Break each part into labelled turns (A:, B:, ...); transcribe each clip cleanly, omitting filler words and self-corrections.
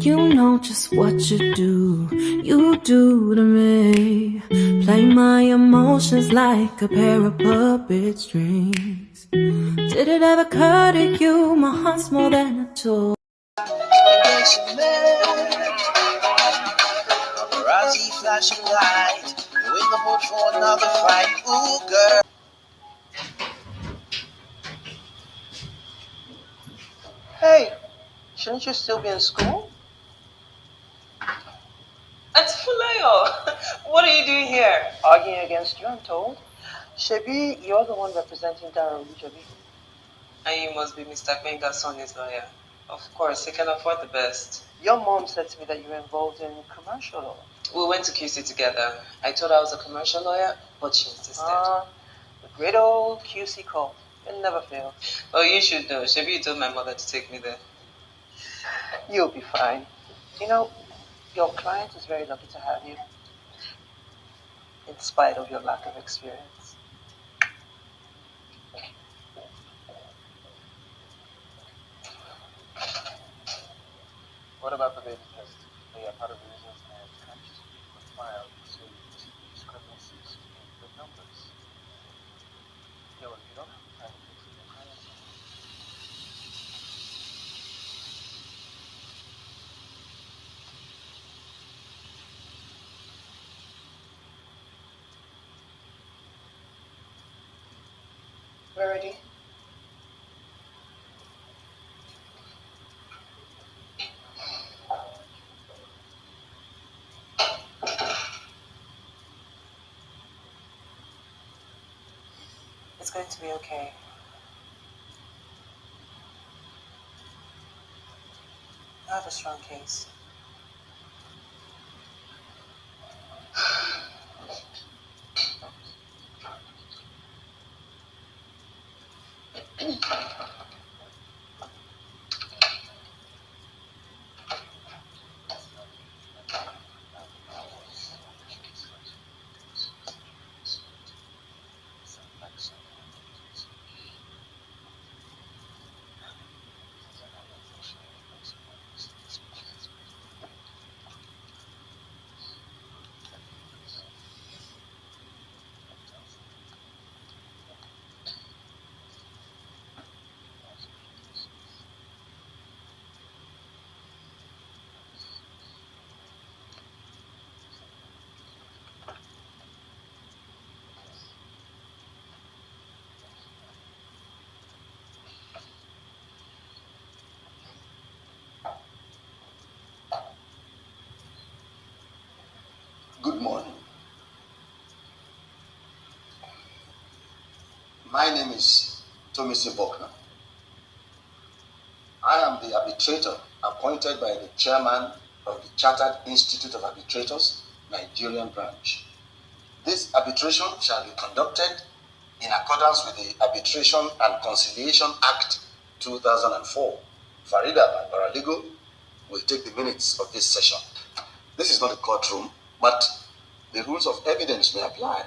A: You know just what you do to me. Play my emotions like a pair of puppet strings. Did it ever occur to you my heart's more than a toy?
B: Paparazzi flashing light, you in the mood for another fight, ooh girl. Hey, shouldn't you still be in school?
C: Adesuwa, what are you doing here?
B: Arguing against you, I'm told. Shebi, you're the one representing Darren Ujobi.
C: And you must be Mr. Gbenga's son, his lawyer. Of course, he can afford the best.
B: Your mom said to me that you were involved in commercial law.
C: We went to QC together. I told her I was a commercial lawyer, but she insisted.
B: The great old QC call. It never fails.
C: Oh, you should know. Shebi, you told my mother to take me there.
B: You'll be fine. You know, your client is very lucky to have you, in spite of your lack of experience. What about the baby test? They are part of the reasons I have attached the file so you can see the discrepancies in the numbers. Yeah, well, you don't have time to fix it.
C: We're ready. It's going to be okay. I have a strong case.
D: Good morning. My name is Tomisi Bokna. I am the arbitrator appointed by the chairman of the Chartered Institute of Arbitrators, Nigerian branch. This arbitration shall be conducted in accordance with the Arbitration and Conciliation Act 2004. Farida and Paralegal will take the minutes of this session. This is not a courtroom, but the rules of evidence may apply.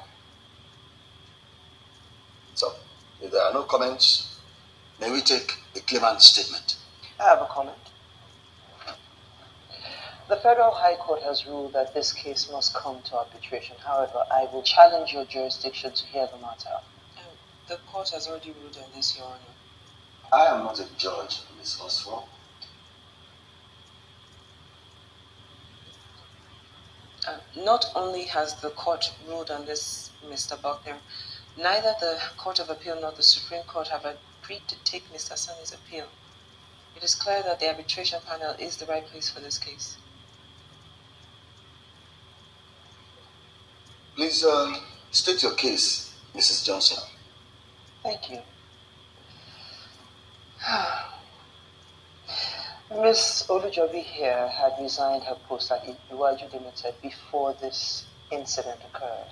D: So, if there are no comments, may we take the claimant's statement.
B: I have a comment. The Federal High Court has ruled that this case must come to arbitration. However, I will challenge your jurisdiction to hear the matter.
C: The court has already ruled on this, Your Honor.
D: I am not a judge, Ms. Oswald.
C: Not only has the court ruled on this, Mr. Buckner, neither the Court of Appeal nor the Supreme Court have agreed to take Mr. Sani's appeal. It is clear that the arbitration panel is the right place for this case.
D: Please state your case, Mrs. Johnson.
B: Thank you. Miss Olujobi here had resigned her post at Iwaju Limited before this incident occurred.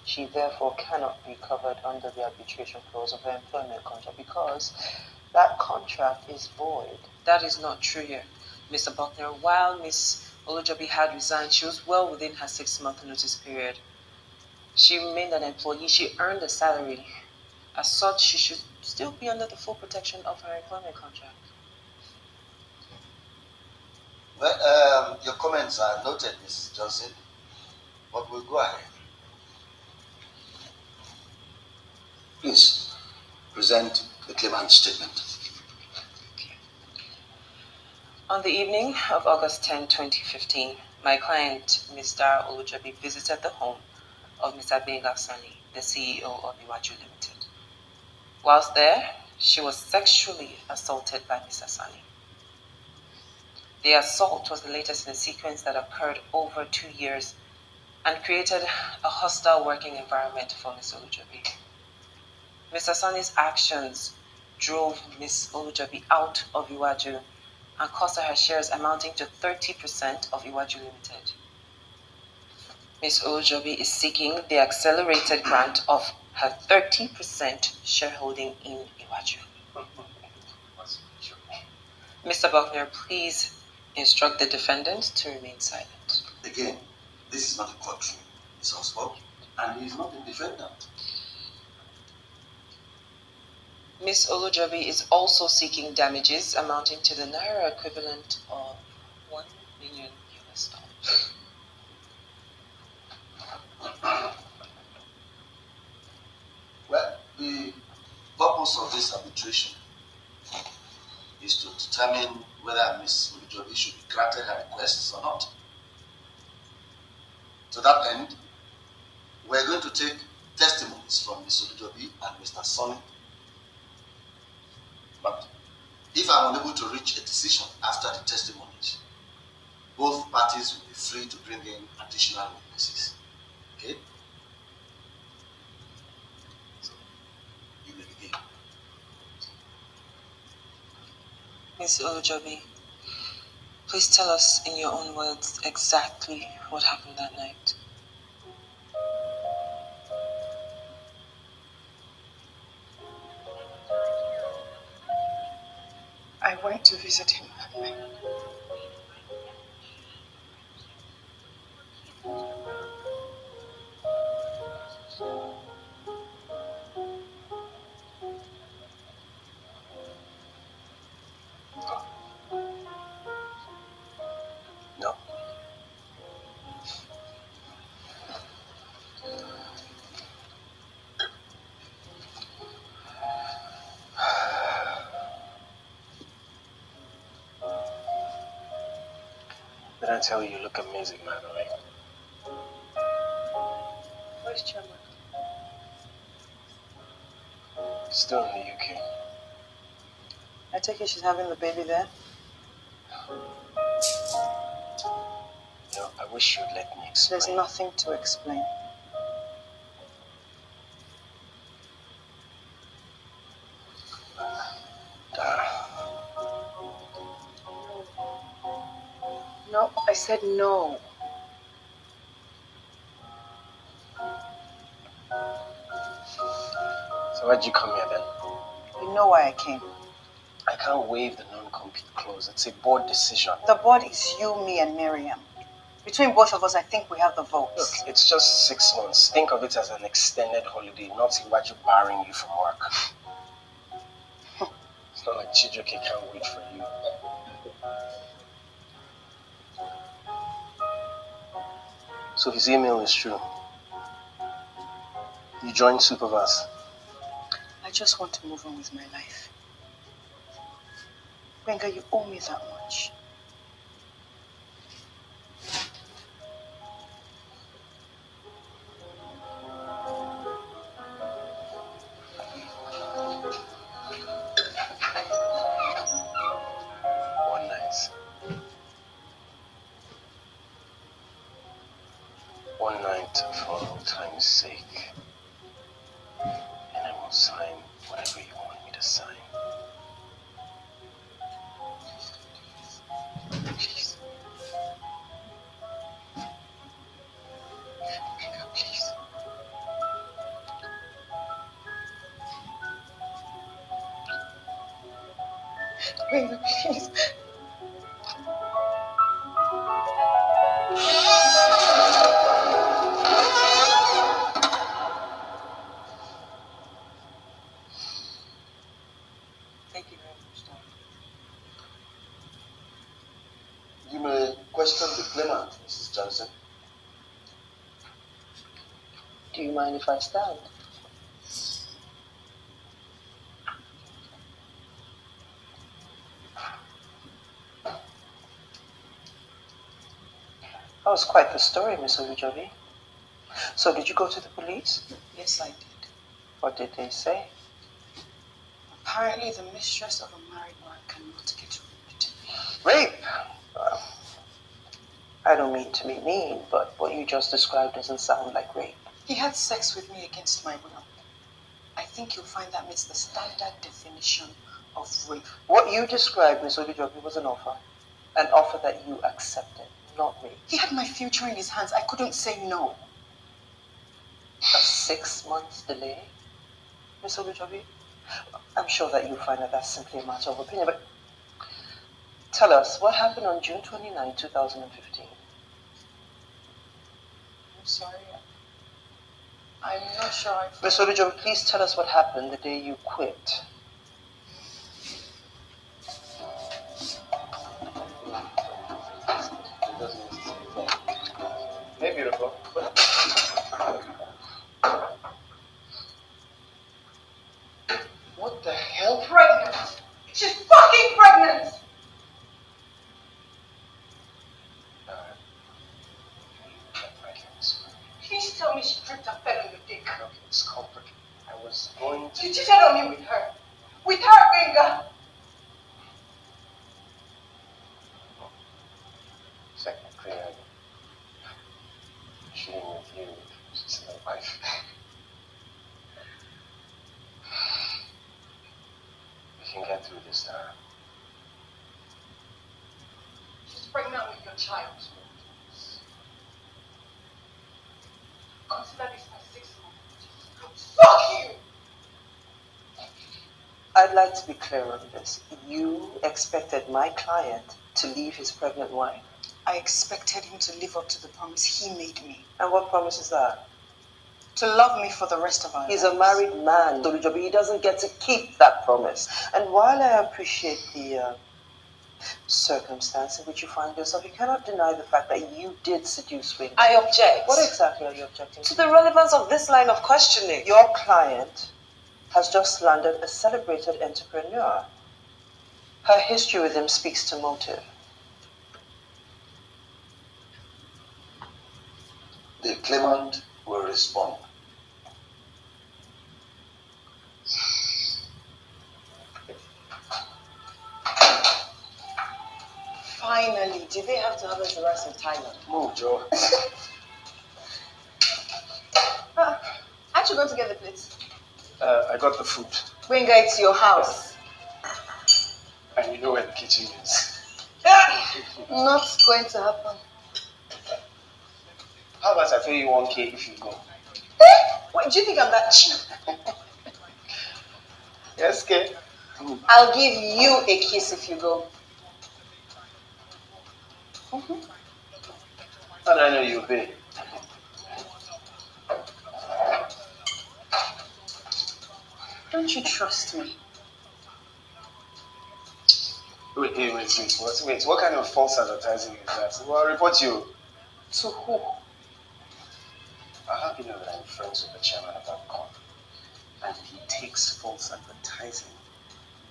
B: She therefore cannot be covered under the arbitration clause of her employment contract because that contract is void.
C: That is not true here, Mr. Buckner. While Miss Olujobi had resigned, she was well within her 6-month notice period. She remained an employee. She earned a salary. As such, she should still be under the full protection of her employment contract.
D: Well, your comments are noted, Mrs. Johnson, but we'll go ahead. Please present the claimant's statement.
C: On the evening of August 10, 2015, my client, Ms. Dara Olujobi, visited the home of Mr. Benga Sani, the CEO of Iwaju Limited. Whilst there, she was sexually assaulted by Mr. Sani. The assault was the latest in a sequence that occurred over 2 years and created a hostile working environment for Ms. Olujobi. Mr. Sani's actions drove Ms. Olujobi out of Iwaju and cost her shares amounting to 30% of Iwaju Limited. Ms. Olujobi is seeking the accelerated grant of her 30% shareholding in Iwaju. Mr. Buckner, please instruct the defendant to remain silent.
D: Again, this is not a courtroom, Ms. Oswald, and he is not a defendant.
C: Ms. Olujobi is also seeking damages amounting to the Naira equivalent of $1 million.
D: Well, the purpose of this arbitration is to determine whether Ms. Olujobi should be granted her requests or not. To that end, we're going to take testimonies from Ms. Olujobi and Mr. Sonny. But if I'm unable to reach a decision after the testimonies, both parties will be free to bring in additional witnesses. Okay? So, you may begin.
C: Ms. Olujobi, please tell us in your own words exactly what happened that night.
E: I went to visit him that night.
D: No.
F: Did I tell you you look amazing, by the way?
E: Where's Chama?
F: Still in the UK.
E: I take it she's having the baby there?
F: You know, I wish you'd let me explain.
E: There's nothing to explain. No, I said no.
F: So why'd you come here then?
E: You know why I came.
F: I can't waive the non-compete clause. It's a board decision.
E: The board is you, me, and Miriam. Between both of us, I think we have the votes.
F: Look, it's just 6 months. Think of it as an extended holiday, not Iwaju barring you from work. It's not like Chijoke can't wait for you. So his email is true. You joined Supervas.
E: I just want to move on with my life. Benga, you owe me that much.
F: One night. One night for all time's sake. And I will sign whatever you want me to sign.
E: Please. Benga, please. Benga, please.
C: Thank you very much, Dad.
D: You may question the claimant, Mrs. Johnson.
B: Do you mind if I stand? That was quite the story, Miss Olujobi. So did you go to the police?
E: Yes, I did.
B: What did they say?
E: Apparently, the mistress of a married man cannot get raped.
B: Rape? I don't mean to be mean, but what you just described doesn't sound like rape.
E: He had sex with me against my will. I think you'll find that meets the standard definition of rape.
B: What you described, Miss Olujobi, was an offer. An offer that you accepted, not rape.
E: He had my future in his hands. I couldn't say no.
B: A 6 months delay? Miss Olujobi? I'm sure that you'll find that that's simply a matter of opinion, but tell us, what happened on June 29, 2015?
E: I'm sorry. I'm not sure.
B: Miss Olujobi, please tell us what happened the day you quit.
F: Hey, beautiful.
B: What the hell?
E: Pregnant! She's fucking pregnant! Please tell me she tripped and fell on your dick.
F: Okay, it's complicated. I was going to...
E: You cheated on me with her. With her, Benga!
F: Second, clear. Cheating with you. She's my wife. We can get through this time.
E: She's pregnant with your child. Consider this my 6 months. Fuck you!
B: I'd like to be clear on this. You expected my client to leave his pregnant wife?
E: I expected him to live up to the promise he made me.
B: And what promise is that?
E: To love me for the rest of our
B: He's
E: lives.
B: a married man, Olujobi. He doesn't get to keep that promise. And while I appreciate the circumstance in which you find yourself, you cannot deny the fact that you did seduce Wing.
C: I object.
B: What exactly are you objecting
C: To the relevance of this line of questioning.
B: Your client has just slandered a celebrated entrepreneur. Her history with him speaks to motive.
D: The claimant will respond.
C: Finally, did they have to have us the rest of Thailand?
F: Move, Joe.
E: Aren't you going to get the plates?
F: I got the food.
E: Wenga, it's your house.
F: And you know where the kitchen is.
E: Not going to happen.
F: How about I pay you 1K if you go?
E: Wait, do you think I'm that cheap?
F: Yes, K.
E: I'll give you a kiss if you go.
F: How do I know you'll pay?
E: Don't you trust me?
F: Wait. What kind of false advertising is that? Well, I'll report you.
E: To who?
F: I have you know that I'm friends with the chairman of that corp. And he takes false advertising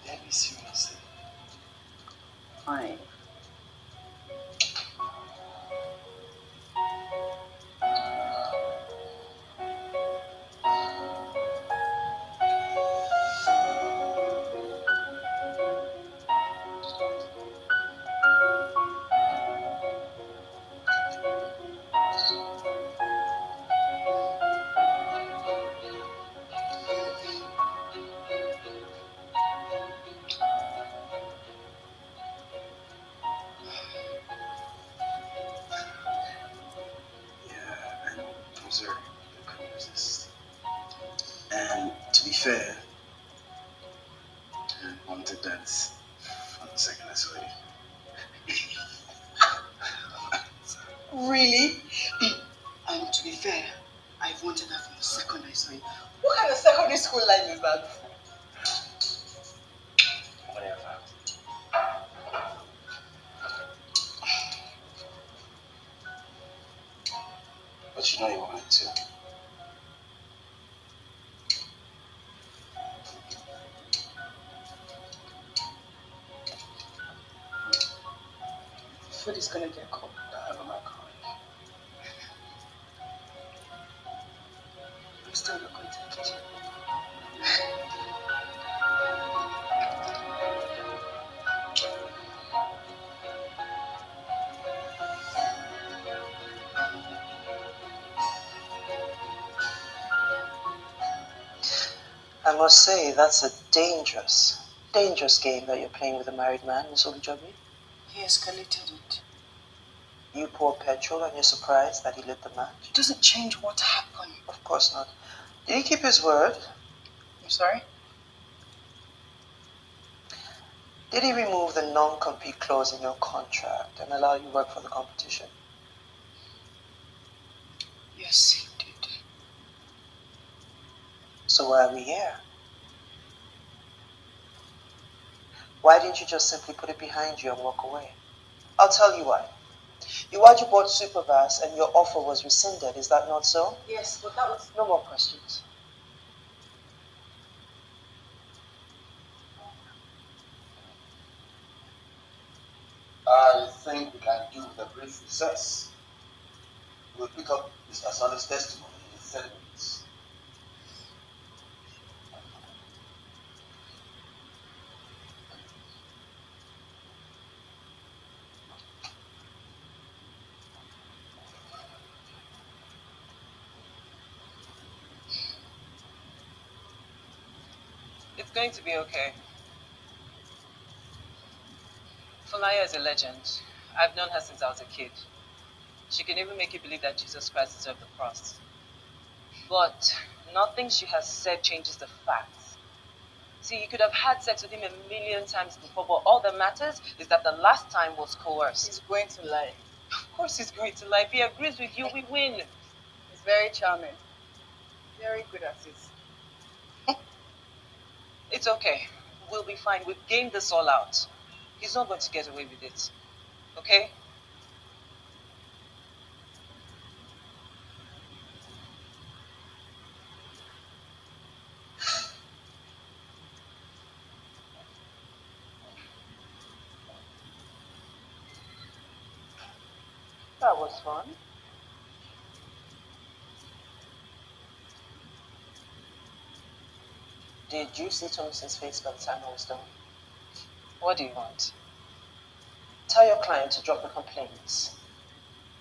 F: very seriously.
E: Fine.
F: And to be fair, I wanted that from the second I saw you.
E: Really? And to be fair, I've wanted that from the second I saw you. What kind of secondary school line is that?
F: Whatever. you know you wanted to.
E: Food is gonna get cold.
F: I'm not calling.
E: I'm still not going to the kitchen.
B: I must say, that's a dangerous game that you're playing with a married man, Miss Olujobi.
E: He escalated it.
B: You poured petrol and you're surprised that he lit the match?
E: It doesn't change what happened.
B: Of course not. Did he keep his word?
E: I'm sorry?
B: Did he remove the non-compete clause in your contract and allow you work for the competition?
E: Yes, he did.
B: So why are we here? Why didn't you just simply put it behind you and walk away? I'll tell you why. Iwaju bought Supervas and your offer was rescinded, is that not so?
E: Yes, but that was...
B: No more questions.
D: I think we can do with a brief recess. We'll pick up Mr. Sonny's testimony in 30 minutes.
C: It's going to be okay. Funaya is a legend. I've known her since I was a kid. She can even make you believe that Jesus Christ deserved the cross. But nothing she has said changes the facts. See, you could have had sex with him a million times before, but all that matters is that the last time was coerced.
E: He's going to lie.
C: Of course he's going to lie. If he agrees with you, we win.
E: He's very charming. Very good at it.
C: It's okay. We'll be fine. We've gained this all out. He's not going to get away with it. Okay?
B: That was fun. Did you see Thomas's face by the time I was done?
C: What do you want?
B: Tell your client to drop the complaints.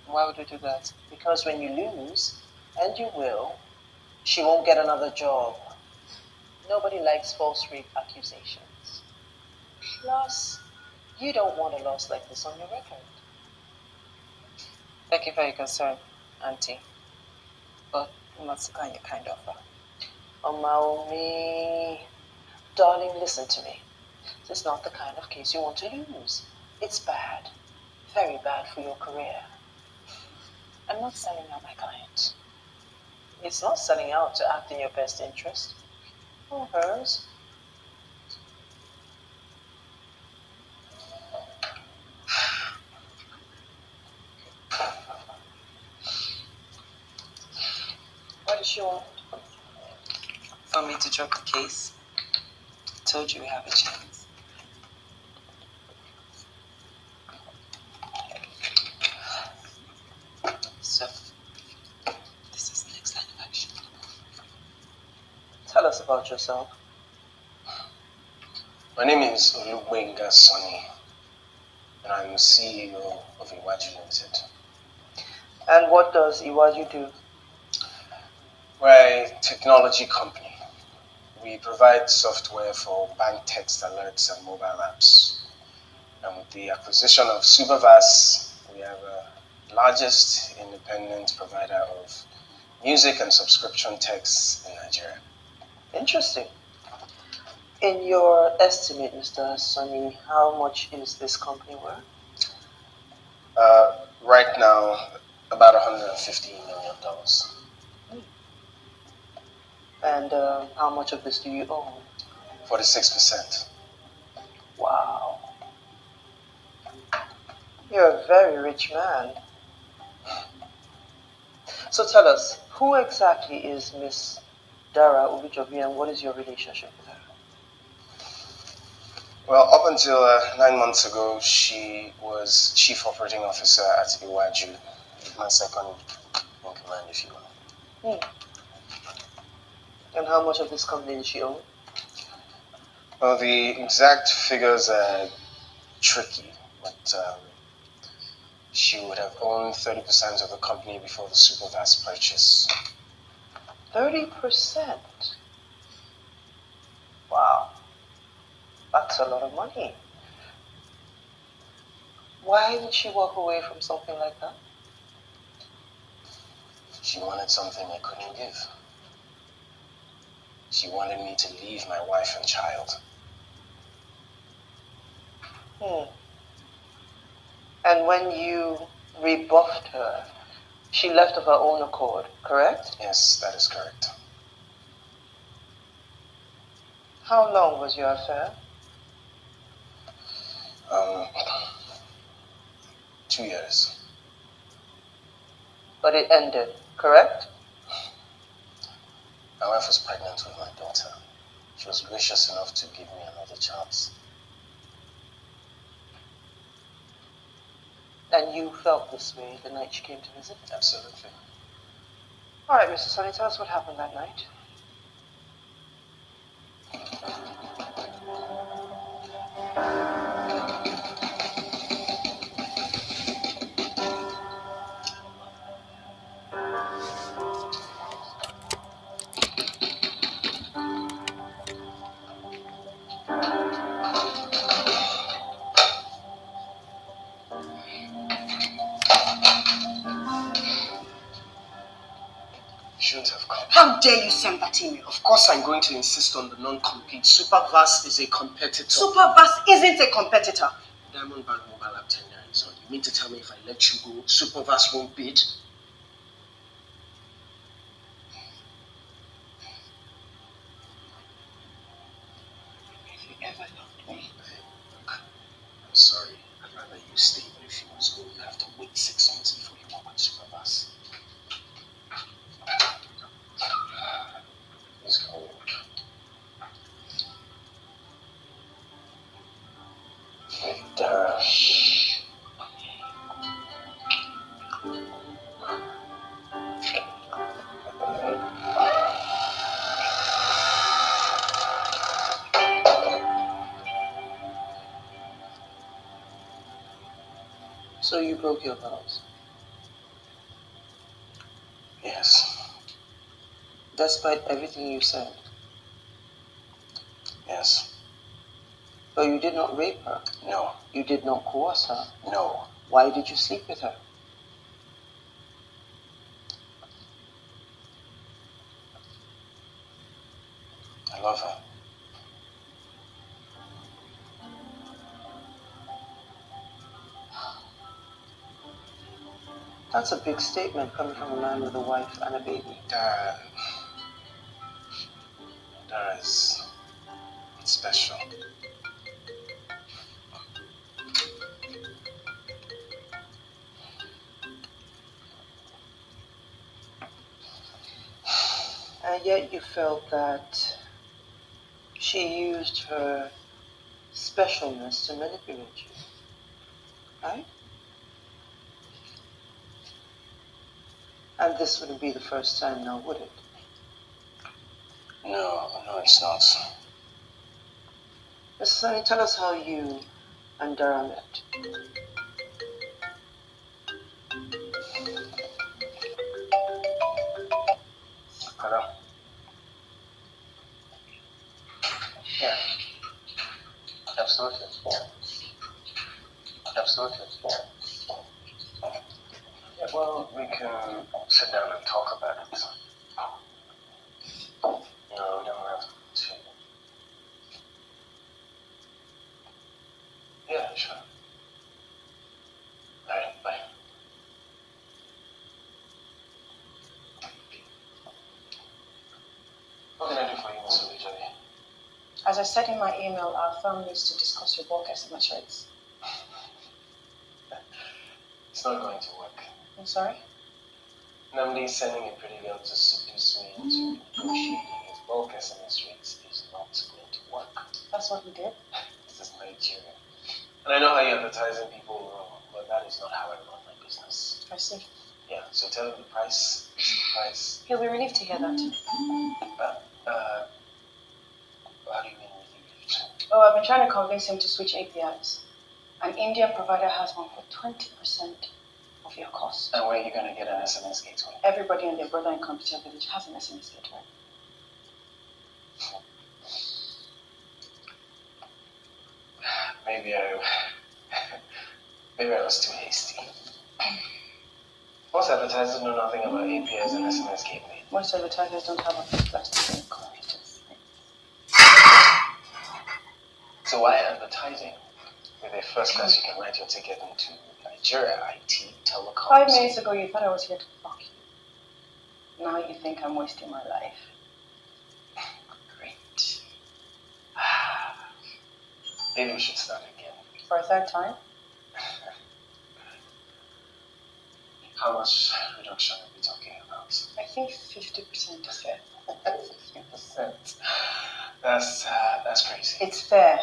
C: Why would we do that?
B: Because when you lose, and you will, she won't get another job. Nobody likes false rape accusations. Plus, you don't want a loss like this on your record.
C: Thank you for your concern, Auntie. But we must decline your kind offer.
B: Oh, Maomi. Darling, listen to me. This is not the kind of case you want to lose. It's bad. Very bad for your career.
C: I'm not selling out my client.
B: It's not selling out to act in your best interest. Or hers. What does she want?
C: For me to drop the case? Told you we have a chance. So, this is the next line of action.
B: Tell us about yourself.
F: My name is Olubenga Sonny, and I'm the CEO of Iwaju Limited.
B: And what does Iwaju do?
F: We're a technology company. We provide software for bank text alerts and mobile apps. And with the acquisition of Supervas, we are the largest independent provider of music and subscription texts in Nigeria.
B: Interesting. In your estimate, Mr. Sonny, how much is this company worth?
F: Right now, about $150 million.
B: And how much of this do you own?
F: 46%.
B: Wow. You're a very rich man. So tell us, who exactly is Miss Dara Obijobi and what is your relationship with her?
F: Well, up until 9 months ago, she was Chief Operating Officer at Iwaju, my second in command, if you will.
B: And how much of this company did she own?
F: Well, the exact figures are tricky, but she would have owned 30% of the company before the supervast purchase.
B: 30%? Wow. That's a lot of money. Why did she walk away from something like that?
F: She wanted something I couldn't give. She wanted me to leave my wife and child.
B: And when you rebuffed her, she left of her own accord, correct?
F: Yes, that is correct.
B: How long was your affair?
F: 2 years.
B: But it ended, correct?
F: My wife was pregnant with my daughter. She was gracious enough to give me another chance.
B: And you felt this way the night she came to visit?
F: Absolutely.
B: All right, Mr. Sonny, tell us what happened that night.
F: Shouldn't have come.
E: How dare you send that email?
F: Of course I'm going to insist on the non-compete. Supervast is a competitor.
E: Supervast isn't a competitor.
F: Diamond Bank mobile app tender is on. You mean to tell me if I let you go, Supervast won't bid?
E: If you ever loved me.
F: Look, I'm sorry. I'd rather you stay, but if you must go, you have to wait 6 months before you work with Supervast. Please go. Dara.
B: So you broke your vows?
F: Yes.
B: Despite everything you said?
F: Yes.
B: But you did not rape her?
F: No.
B: You did not coerce her?
F: No.
B: Why did you sleep with her?
F: I love her.
B: That's a big statement coming from a man with a wife and a baby.
F: Dara is special.
B: And yet you felt that she used her specialness to manipulate you, right? And this wouldn't be the first time now, would it?
F: No, it's not.
B: Mr. Sunny, tell us how you and Dara met.
F: Hello? Yeah. Absolutely. Yeah. Absolutely. Yeah, well, we can sit down and talk about it. No, we don't have to. Yeah, sure. Alright, bye. What can I do for you, Mr. Obijobi?
G: As I said in my email, our firm needs to discuss your bulk estimate rates.
F: It's not going to work.
G: I'm sorry?
F: Namely, sending a pretty girl to seduce me into negotiating his bulk SMS rates is not going to work.
G: That's what we did.
F: This is Nigeria. And I know how you're advertising people wrong, but that is not how I run my business.
G: I see.
F: Yeah, so tell him the price is the price.
G: He'll be relieved to hear that.
F: How do you mean relieved?
G: Oh, I've been trying to convince him to switch APIs. An Indian provider has one for 20% of your cost.
F: And where are you going to get an SMS gateway?
G: Everybody and their brother in Computer Village has an SMS gateway.
F: Maybe I was too hasty. Most advertisers know nothing about APIs and SMS gateway.
G: Most advertisers don't have a first class degree in computers.
F: So why advertising? With a first class, you can write your ticket into Nigeria, IT, telecoms.
G: 5 minutes ago, you thought I was here to fuck you. Now you think I'm wasting my life. Great.
F: Maybe we should start again.
G: For a third time?
F: How much reduction are we talking about?
G: I think 50% is fair.
F: 50%. That's crazy.
G: It's fair.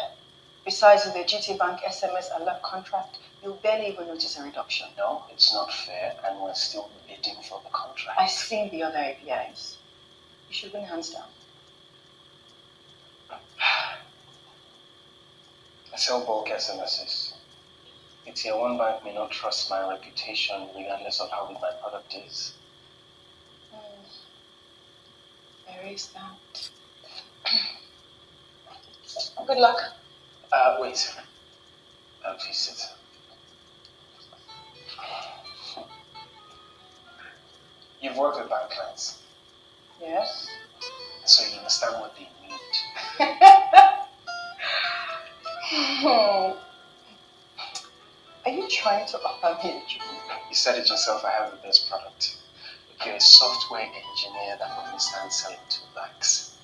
G: Besides, with the GT Bank SMS alert contract, you barely even notice a reduction.
F: No, it's not fair, and we're still bidding for the contract.
G: I've seen the other APIs. You should win hands down.
F: I sell bulk SMSs. A tier 1 bank may not trust my reputation regardless of how good my product is.
G: There is that. Good luck.
F: Wait. Please sit. You've worked with bank clients.
G: Yes.
F: So you understand what they need.
G: Are you trying to offer me a job?
F: You said it yourself, I have the best product. You're a software engineer that understands selling to banks.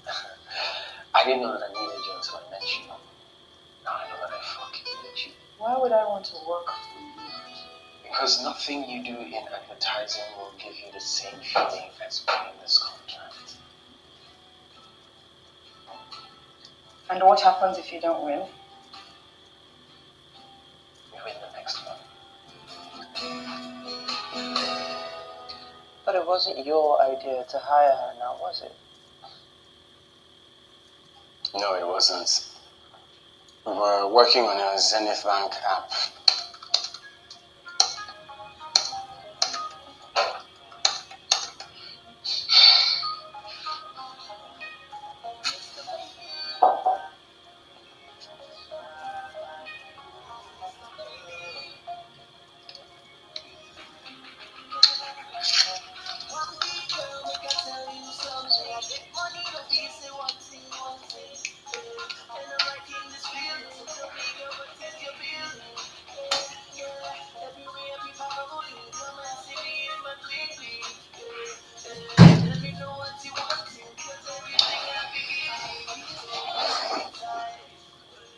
F: I didn't know that I needed you until I met you. Now I know that I fucking need you.
G: Why would I want to work for you?
F: Because nothing you do in advertising will give you the same feeling as winning this contract.
G: And what happens if you don't win?
F: We win the next one.
B: But it wasn't your idea to hire her now, was it?
F: No, it wasn't. We were working on a Zenith Bank app.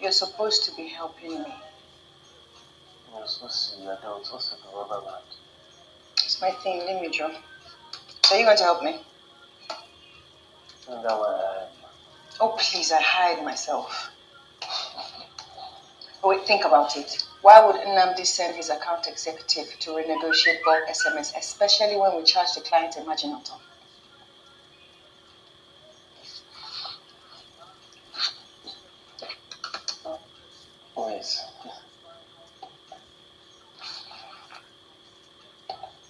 G: You're supposed to be helping me.
F: You're supposed to be adults, also the rubber band.
G: It's my thing, leave me, Joe. So you're going to help me?
F: Isn't that what
G: Oh, please, I hired myself. Oh, wait, think about it. Why would Nnamdi send his account executive to renegotiate bulk SMS, especially when we charge the client a margin on top?
F: Wait.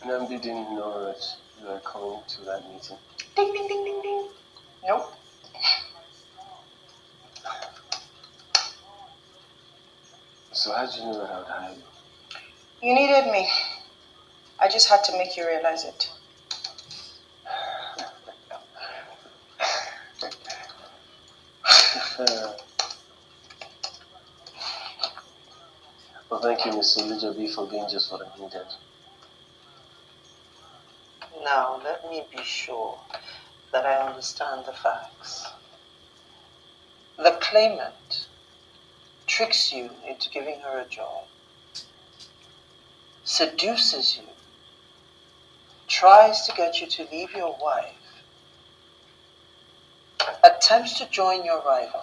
F: Nnamdi didn't know that you were coming to that meeting.
G: Ding, ding, ding, ding, ding. Nope.
F: So how did you know that I would hire you?
G: You needed me. I just had to make you realize it.
F: Well, thank you, Mr. Lujabi, for being just what I needed.
B: Now, let me be sure that I understand the facts. The claimant tricks you into giving her a job, seduces you, tries to get you to leave your wife, attempts to join your rival,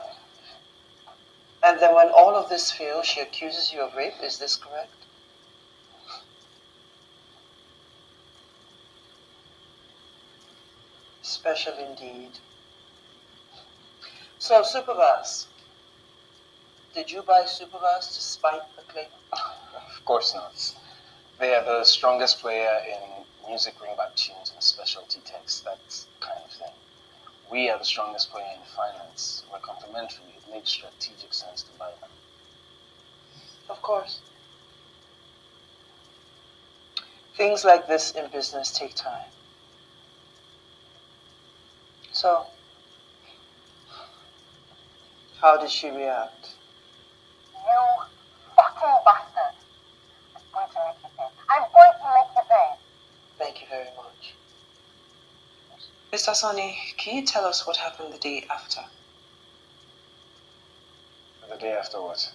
B: and then when all of this fails, she accuses you of rape. Is this correct? Special indeed. So, Supervas, did you buy Supervas to spite the claim?
F: Of course not. They are the strongest player in music ringback tunes and specialty texts, that kind of thing. We are the strongest player in finance. We're complementary. It makes strategic sense to buy them.
B: Of course. Things like this in business take time. So, how did she react?
H: You fucking bastard. I'm going to make you pay. I'm going to make you pay.
B: Thank you very much.
C: Mr. Sonny, can you tell us what happened the day after?
F: The day after what?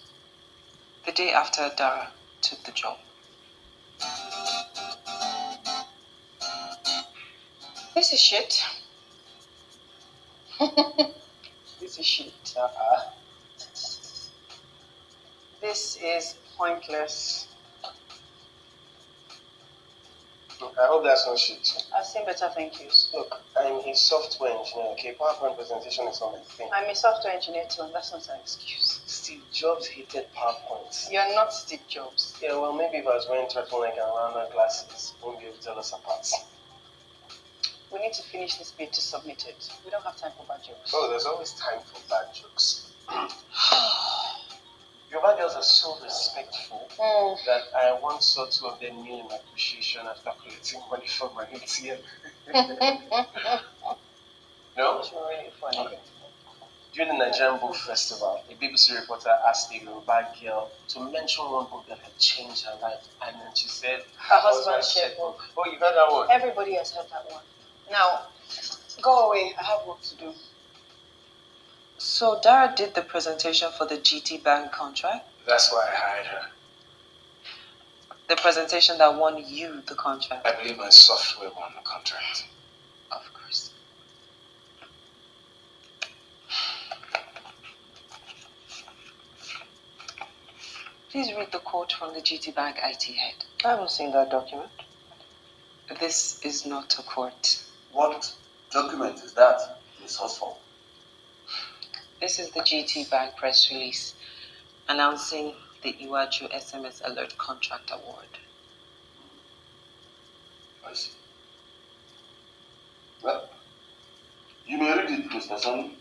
C: The day after Dara took the job. This is shit.
E: This is shit. This is pointless.
F: Look, I hope that's not shit.
E: I've seen better thank yous.
F: Look, I'm a software engineer, okay? PowerPoint presentation is not my thing.
E: I'm a software engineer too, and that's not an excuse.
F: Steve Jobs hated PowerPoint.
E: You're not Steve Jobs.
F: Yeah, well, maybe if I was wearing turtleneck and rounded glasses, you won't be able to tell us apart.
E: We need to finish this bid to submit it. We don't have time for bad jokes.
F: Oh, there's always time for bad jokes. Yoruba girls are so respectful that I once saw two of them kneel in appreciation after collecting money from my ATM. No?
E: It's really funny.
F: Okay. During the Nigerian Book Festival, a BBC reporter asked a Yoruba girl to mention one book that had changed her life, and then she said,
E: Her husband's checkbook.
F: Oh, you heard that one?
E: Everybody has heard that one. Now, go away. I have work to do.
C: So Dara did the presentation for the GT Bank contract?
F: That's why I hired her.
C: The presentation that won you the contract?
F: I believe my software won the contract.
C: Of course. Please read the quote from the GT Bank IT head.
B: I haven't seen that document.
C: This is not a quote.
D: What document is that, Ms. Hosford?
C: This is the GT Bank press release announcing the Iwaju SMS Alert Contract Award.
D: I see. Well, you may read it, Mr. Sonny.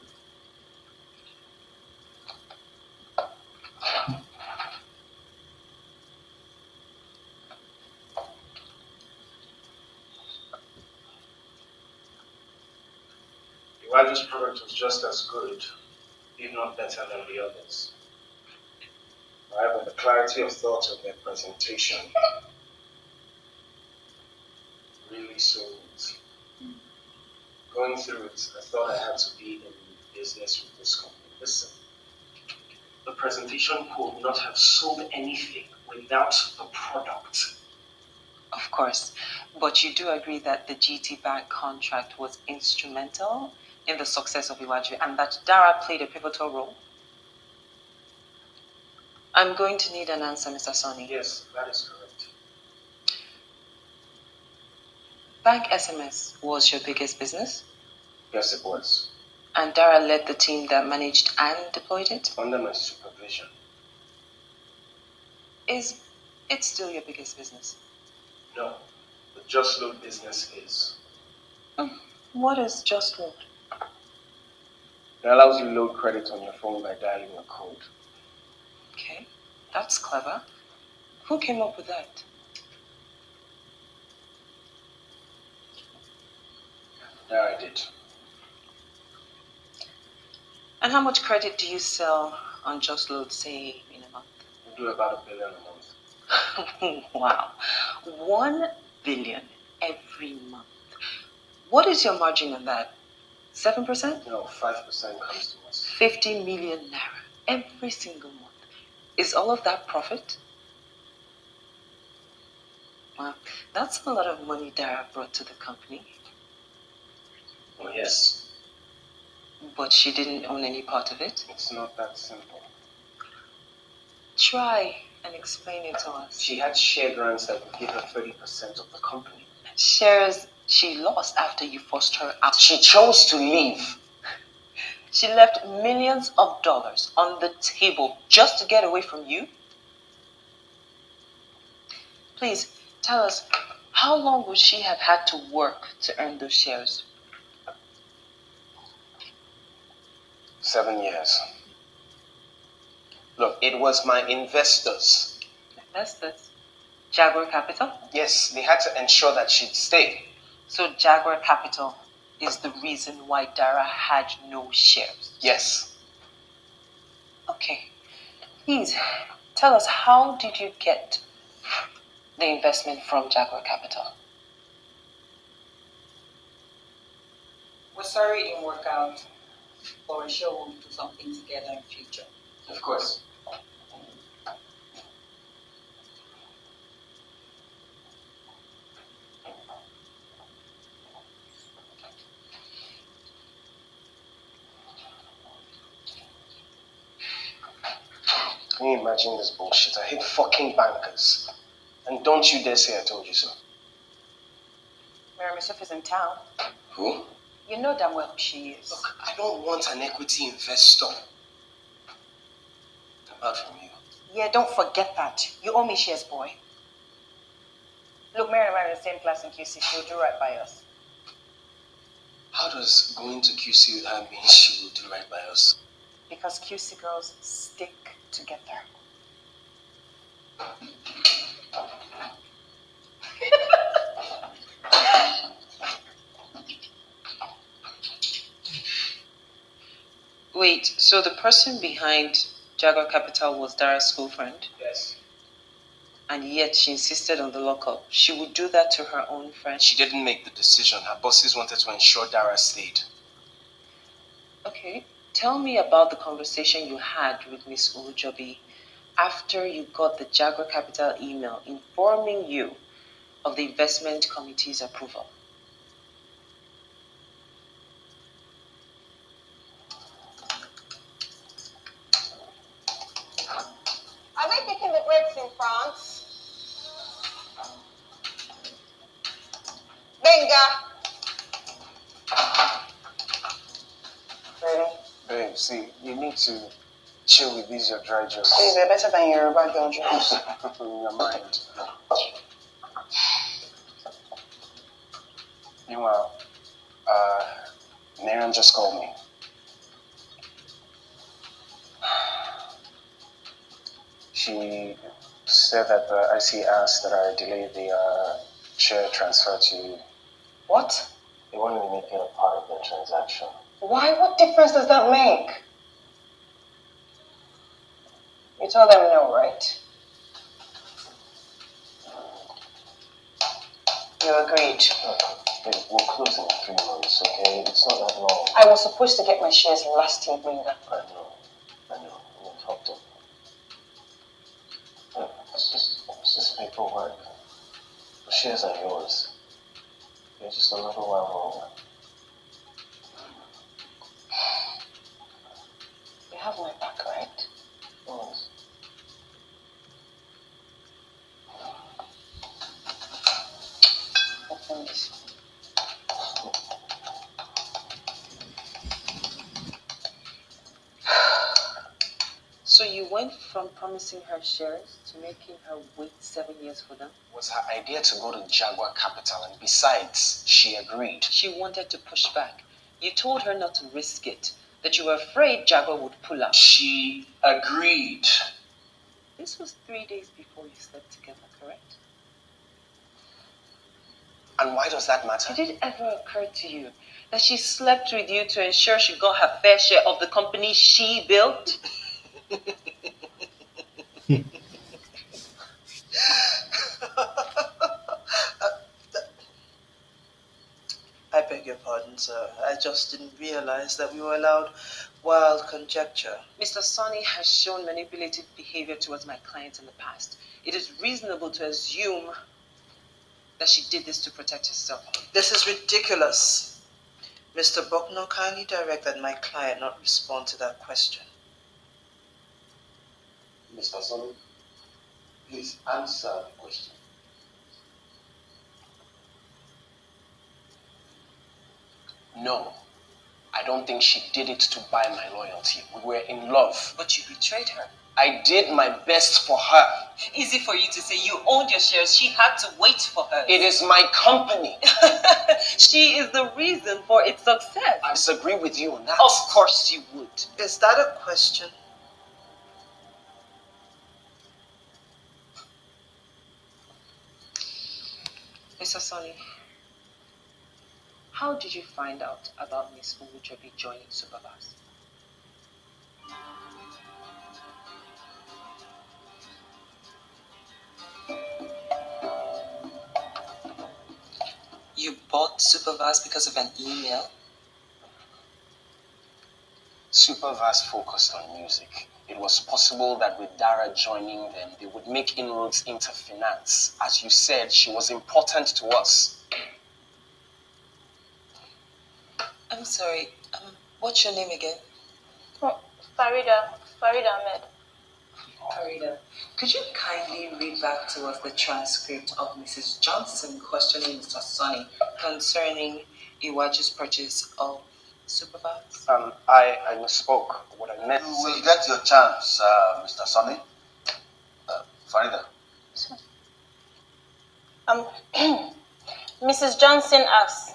F: Iwaju's product was just as good, if not better than the others. However, the clarity of thought of their presentation really sold it. Going through it, I thought I had to be in business with this company. Listen, the presentation could not have sold anything without the product.
C: Of course, but you do agree that the GT Bank contract was instrumental in the success of Iwaju and that Dara played a pivotal role? I'm going to need an answer, Mr. Sonny.
F: Yes, that is correct.
C: Bank SMS was your biggest business?
F: Yes, it was.
C: And Dara led the team that managed and deployed it?
F: Under my supervision.
C: Is it still your biggest business?
F: No, the Just Load business is.
C: What is Just Load?
F: It allows you load credit on your phone by dialing a code.
C: Okay, that's clever. Who came up with that?
F: There I did.
C: And how much credit do you sell on Just Load, say, in a month?
F: We do about $1 billion a month.
C: Wow. 1 billion every month. What is your margin on that? 7%?
F: No, 5% comes to us.
C: 50 million naira every single month. Is all of that profit? Wow, that's a lot of money Dara brought to the company.
F: Oh, yes.
C: But she didn't own any part of it?
F: It's not that simple.
C: Try and explain it to us.
F: She had share grants that would give her 30% of the company.
C: Shares she lost after you forced her out.
F: She chose to leave.
C: She left millions of dollars on the table just to get away from you? Please, tell us, how long would she have had to work to earn those shares?
F: 7 years. Look, it was my investors.
C: Investors? Jaguar Capital?
F: Yes, they had to ensure that she'd stay.
C: So Jaguar Capital is the reason why Dara had no shares?
F: Yes.
C: Okay. Please, tell us, how did you get the investment from Jaguar Capital?
G: We're sorry it didn't work out, but we're sure we'll do something together in future.
F: Of course. Can you imagine this bullshit? I hate fucking bankers. And don't you dare say I told you so.
G: Mary Misuf is in town.
F: Who?
G: You know damn well who she is.
F: Look, I don't want an equity investor. Apart from you.
G: Yeah, don't forget that. You owe me shares, boy. Look, Mary and I are in the same class in QC. She'll do right by us.
F: How does going to QC with her mean she will do right by us?
G: Because QC girls stick together.
C: Wait, so the person behind Jaguar Capital was Dara's school friend?
F: Yes.
C: And yet she insisted on the lockup. She would do that to her own friend?
F: She didn't make the decision. Her bosses wanted to ensure Dara stayed.
C: Okay. Tell me about the conversation you had with Miss Ulujobi after you got the Jaguar Capital email informing you of the investment committee's approval.
H: Are they taking the breaks in France? Benga.
G: Really?
F: Babe, see, you need to chill with these your dry jokes.
G: Hey, they're better than your bad girl jokes.
F: In your mind. Meanwhile, Miriam just called me. She said that the IC asked that I delay the share transfer to you.
G: What?
F: They wanted to make it a part of the transaction.
G: Why? What difference does that make? You told them no, right? You agreed.
F: Babe, we'll close in 3 months, okay? It's not that long.
G: I was supposed to get my shares last year, Benga.
F: I know. We'll talk to them. Look, it's just paperwork. The shares are yours. You're just a little while longer.
G: You have my back, right?
F: Yes.
G: Open this.
C: So you went from promising her shares to making her wait 7 years for them?
F: It was her idea to go to Jaguar Capital, and besides, she agreed.
C: She wanted to push back. You told her not to risk it, that you were afraid Jaguar would pull out.
F: She agreed.
C: This was 3 days before you slept together, correct?
F: And why does that matter?
C: Did it ever occur to you that she slept with you to ensure she got her fair share of the company she built?
I: I beg your pardon, sir. I just didn't realize that we were allowed wild conjecture.
C: Mr. Sonny has shown manipulative behavior towards my clients in the past. It is reasonable to assume that she did this to protect herself.
I: This is ridiculous. Mr. Bucknell, kindly direct that my client not respond to that question.
D: Mr. Sonny, please answer the question.
F: No, I don't think she did it to buy my loyalty. We were in love.
C: But you betrayed her.
F: I did my best for her.
C: Easy for you to say. You owned your shares. She had to wait for her.
F: It is my company.
C: She is the reason for its success.
F: I disagree with you on that.
C: Of course you would.
I: Is that a question?
C: Mr. Sonny, how did you find out about Miss Uwujobi joining Supervast? You bought Supervast because of an email?
F: Supervast focused on music. It was possible that with Dara joining them, they would make inroads into finance. As you said, she was important to us.
C: I'm sorry, what's your name again?
J: Oh, Farida Ahmed.
C: Farida, could you kindly read back to us the transcript of Mrs. Johnson questioning Mr. Sonny concerning Iwaju's purchase of Supervast?
F: I misspoke. What I meant
D: You will get your chance, Mr. Sonny. Farida.
J: Mrs. Johnson asks,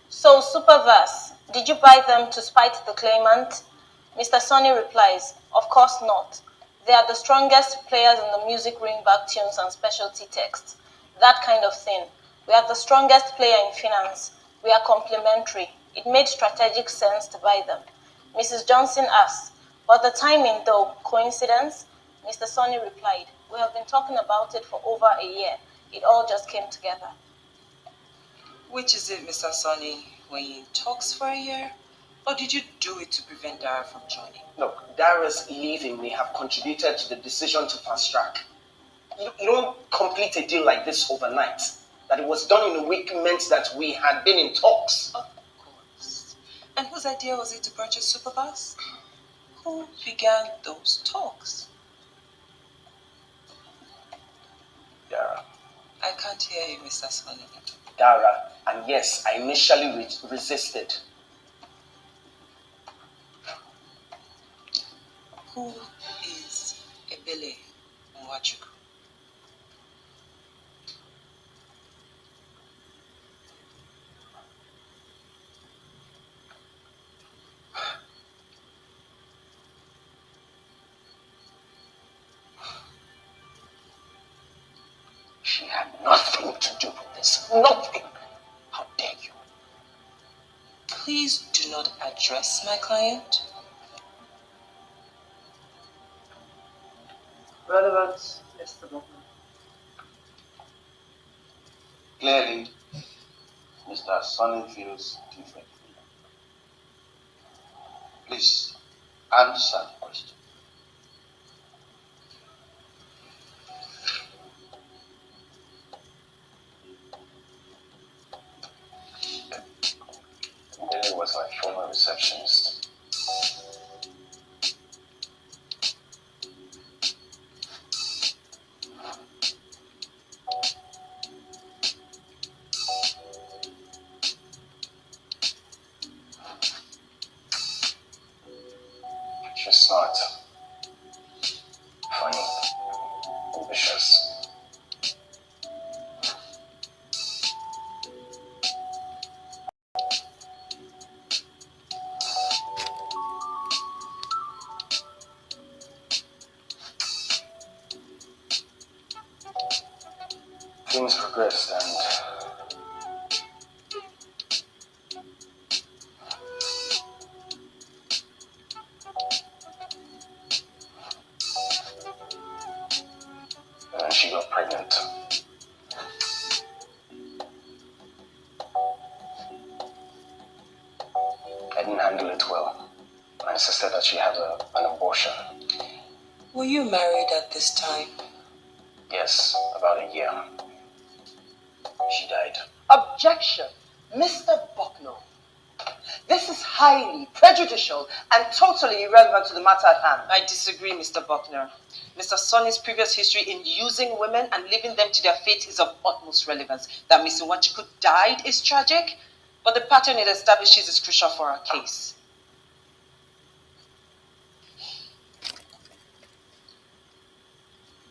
J: so Supervast, did you buy them to spite the claimant? Mr. Sonny replies, of course not. They are the strongest players in the music ringback tunes and specialty texts. That kind of thing. We are the strongest player in finance. We are complementary. It made strategic sense to buy them. Mrs. Johnson asks, but the timing though, coincidence? Mr. Sonny replied, we have been talking about it for over a year. It all just came together.
C: Which is it, Mr. Sonny? Were you in talks for a year? Or did you do it to prevent Dara from joining?
F: Look, Dara's leaving may have contributed to the decision to fast track. You don't complete a deal like this overnight. That it was done in a week meant that we had been in talks.
C: Of course. And whose idea was it to purchase Superbus? Who began those talks?
F: Dara.
C: I can't hear you, Mr. Sonny.
F: Dara, and yes, I initially resisted.
C: Who is Ebele Nwachukwu?
F: She had nothing to do with this. Nothing. How dare you?
C: Please do not address my client.
I: Relevance, Mr. Bucknell.
D: Clearly, Mr. Sonny feels differently. Please answer the question.
F: Billy was my former receptionist. She's smart, funny, ambitious. Things progressed and she got pregnant. I didn't handle it well. I insisted that she have an abortion.
C: Were you married at this time?
F: Yes, about a year. She died.
E: Objection, Mr. Bucknell. This is highly prejudicial and totally irrelevant to the matter at hand.
C: I disagree, Mr. Buckner. Mr. Sonny's previous history in using women and leaving them to their fate is of utmost relevance. That Miss Nwachukwu died is tragic, but the pattern it establishes is crucial for our case.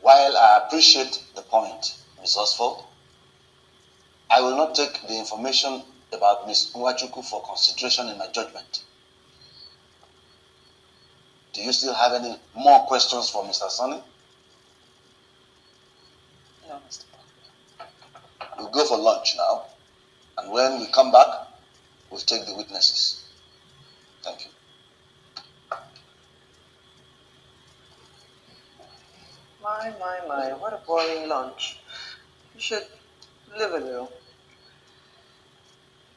D: While I appreciate the point, Ms. Osford, I will not take the information about Ms. Nwachukwu for consideration in my judgment. Do you still have any more questions for Mr. Sonny?
C: No, Mr. Buckner.
D: We'll go for lunch now, and when we come back, we'll take the witnesses. Thank you.
E: My, what a boring lunch. You should live a little.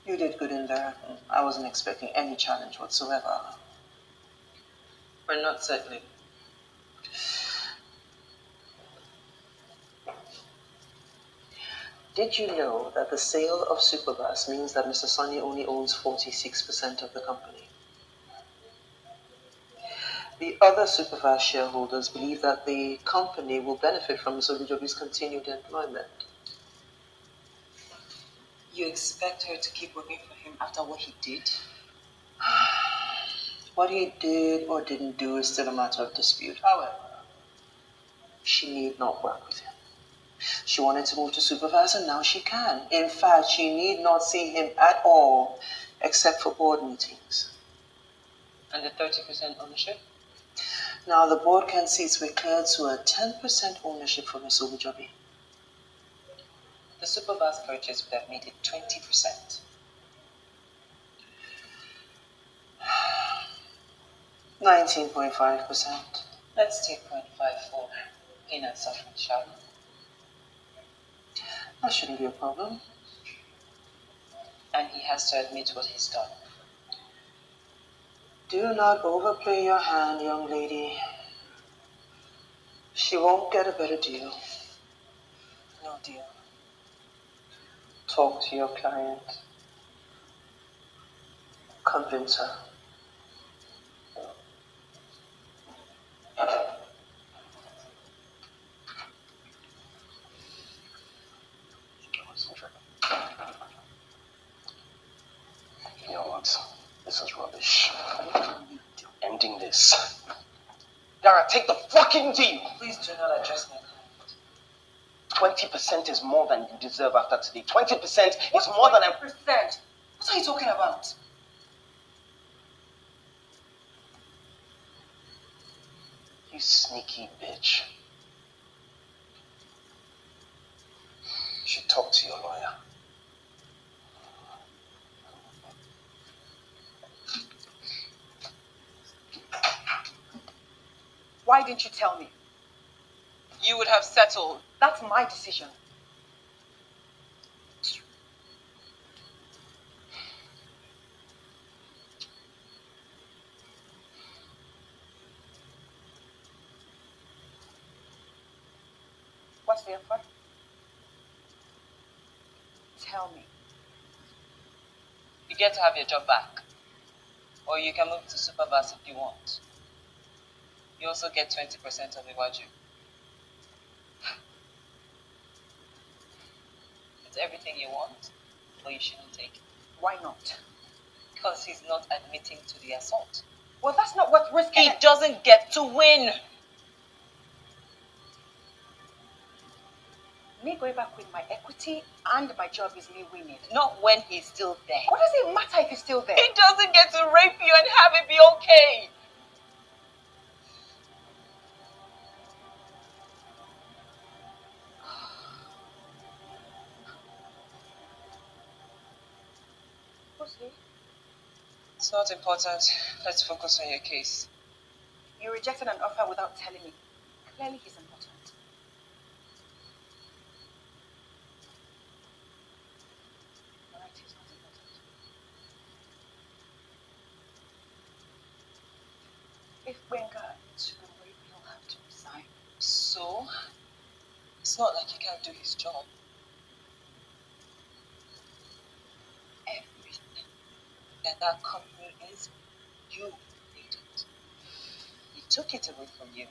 E: You did good in there. I wasn't expecting any challenge whatsoever.
C: We're not settling.
E: Did you know that the sale of Superbus means that Mr. Sonny only owns 46% of the company? The other Superbus shareholders believe that the company will benefit from Ms. Olujobi's continued employment.
C: You expect her to keep working for him after what he did?
E: What he did or didn't do is still a matter of dispute. However, she need not work with him. She wanted to move to Superbus, and now she can. In fact, she need not see him at all, except for board meetings.
C: And the 30% ownership?
E: Now the board can see its way cleared to a 10% ownership for Ms. Olujobi.
C: The Superbus purchase would have made it 20%.
E: 19.5%.
C: Let's take 0.5 for pain and suffering, shall we?
E: That shouldn't be a problem.
C: And he has to admit what he's done.
E: Do not overplay your hand, young lady. She won't get a better deal.
C: No deal.
E: Talk to your client. Convince her.
F: You know what? This is rubbish. Ending this. Dara, take the fucking deal!
C: Please do not address my client.
F: 20% is more than you deserve after today. 20% is more than
E: 20%? What are you talking about?
F: You sneaky bitch. You should talk to your lawyer.
E: Why didn't you tell me?
C: You would have settled.
E: That's my decision. What's the offer? Tell me.
C: You get to have your job back. Or you can move to Superbus if you want. You also get 20% of the waju. It's everything you want, but you shouldn't take it.
E: Why not?
C: Because he's not admitting to the assault.
E: Well, that's not what risking.
C: He doesn't get to win.
E: Me going back with my equity and my job is me winning.
C: Not when he's still there.
E: What does it matter if he's still there?
C: He doesn't get to rape you and have it be okay.
E: Who's he?
C: It's not important. Let's focus on your case.
E: You rejected an offer without telling me. Clearly he's important. Alright, he's not important. If Wenga is to rape, he'll have to resign.
C: So, it's not like he can't do his job. that that company is, you made it. He took it away from you.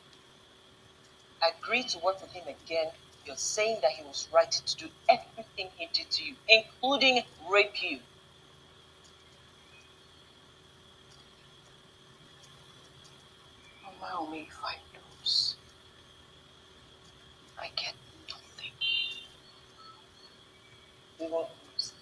C: Agreed to work with him again. You're saying that he was right to do everything he did to you, including rape you.
E: Allow me if I lose. I get nothing.
C: We won't lose.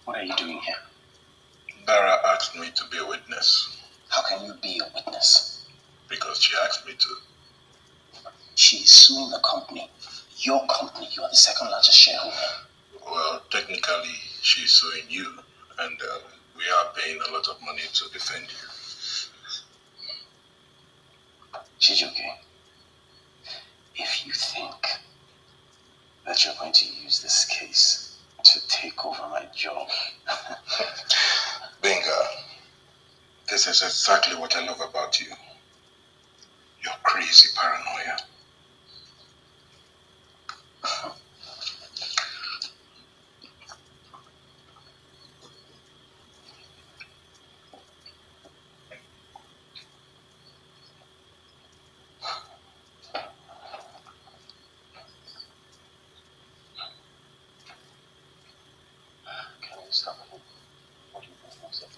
D: What are you doing here?
K: Dara asked me to be a witness.
D: How can you be a witness?
K: Because she asked me to.
D: She is suing the company. Your company. You are the second largest shareholder.
K: Well, technically, she's suing you, and we are paying a lot of money to defend you.
D: Chijioke, if you think that you're going to use this case to take over my job...
K: Benga, this is exactly what I love about you. Your crazy paranoia.
D: Can you stop it? What do you think?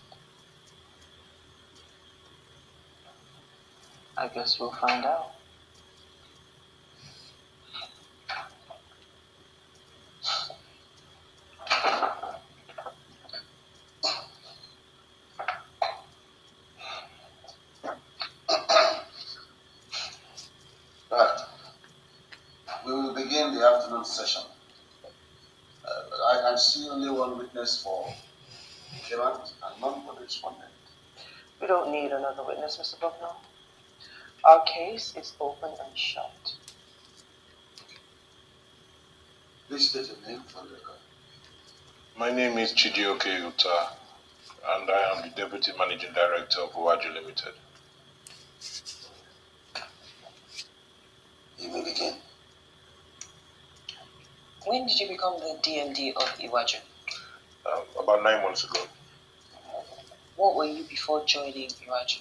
E: I guess we'll find out.
D: Right. We will begin the afternoon session. I can see only one witness for claimant and none for the respondent.
E: We don't need another witness, Mr. Bucknell. Our case is open and shut.
D: Please state your name for the record.
K: My name is Chijioke Uta, and I am the Deputy Managing Director of Uwaju Limited.
D: You may begin.
C: When did you become the DMD of Iwaju?
K: About 9 months ago.
C: What were you before joining Iwaju?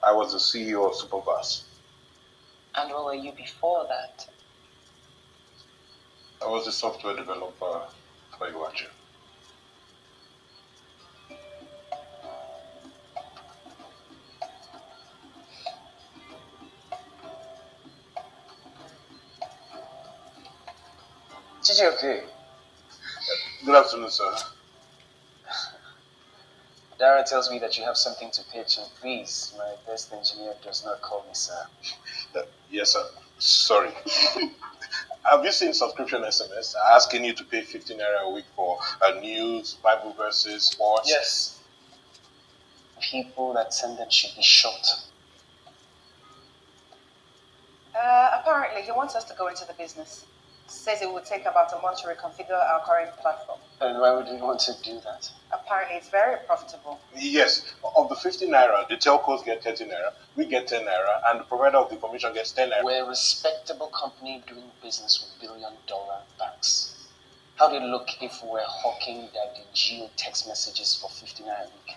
K: I was the CEO of Supervas.
C: And what were you before that?
K: I was the software developer for Iwaju.
F: Chijioke,
K: Good afternoon, sir.
F: Dara tells me that you have something to pitch, and please, my best engineer does not call me sir.
K: Yes, sir. Sorry. Have you seen subscription SMS asking you to pay 15 naira a week for news, Bible verses, sports?
F: Yes. People that send them should be shot.
G: Apparently, he wants us to go into the business. Says it would take about a month to reconfigure our current platform.
F: And why would we want to do that?
G: Apparently, it's very profitable.
K: Yes. Of the 15 naira, the telcos get 30 naira, we get 10 naira, and the provider of the information gets 10 naira.
F: We're a respectable company doing business with billion-dollar banks. How would it look if we're hawking the geo text messages for 50 naira a week?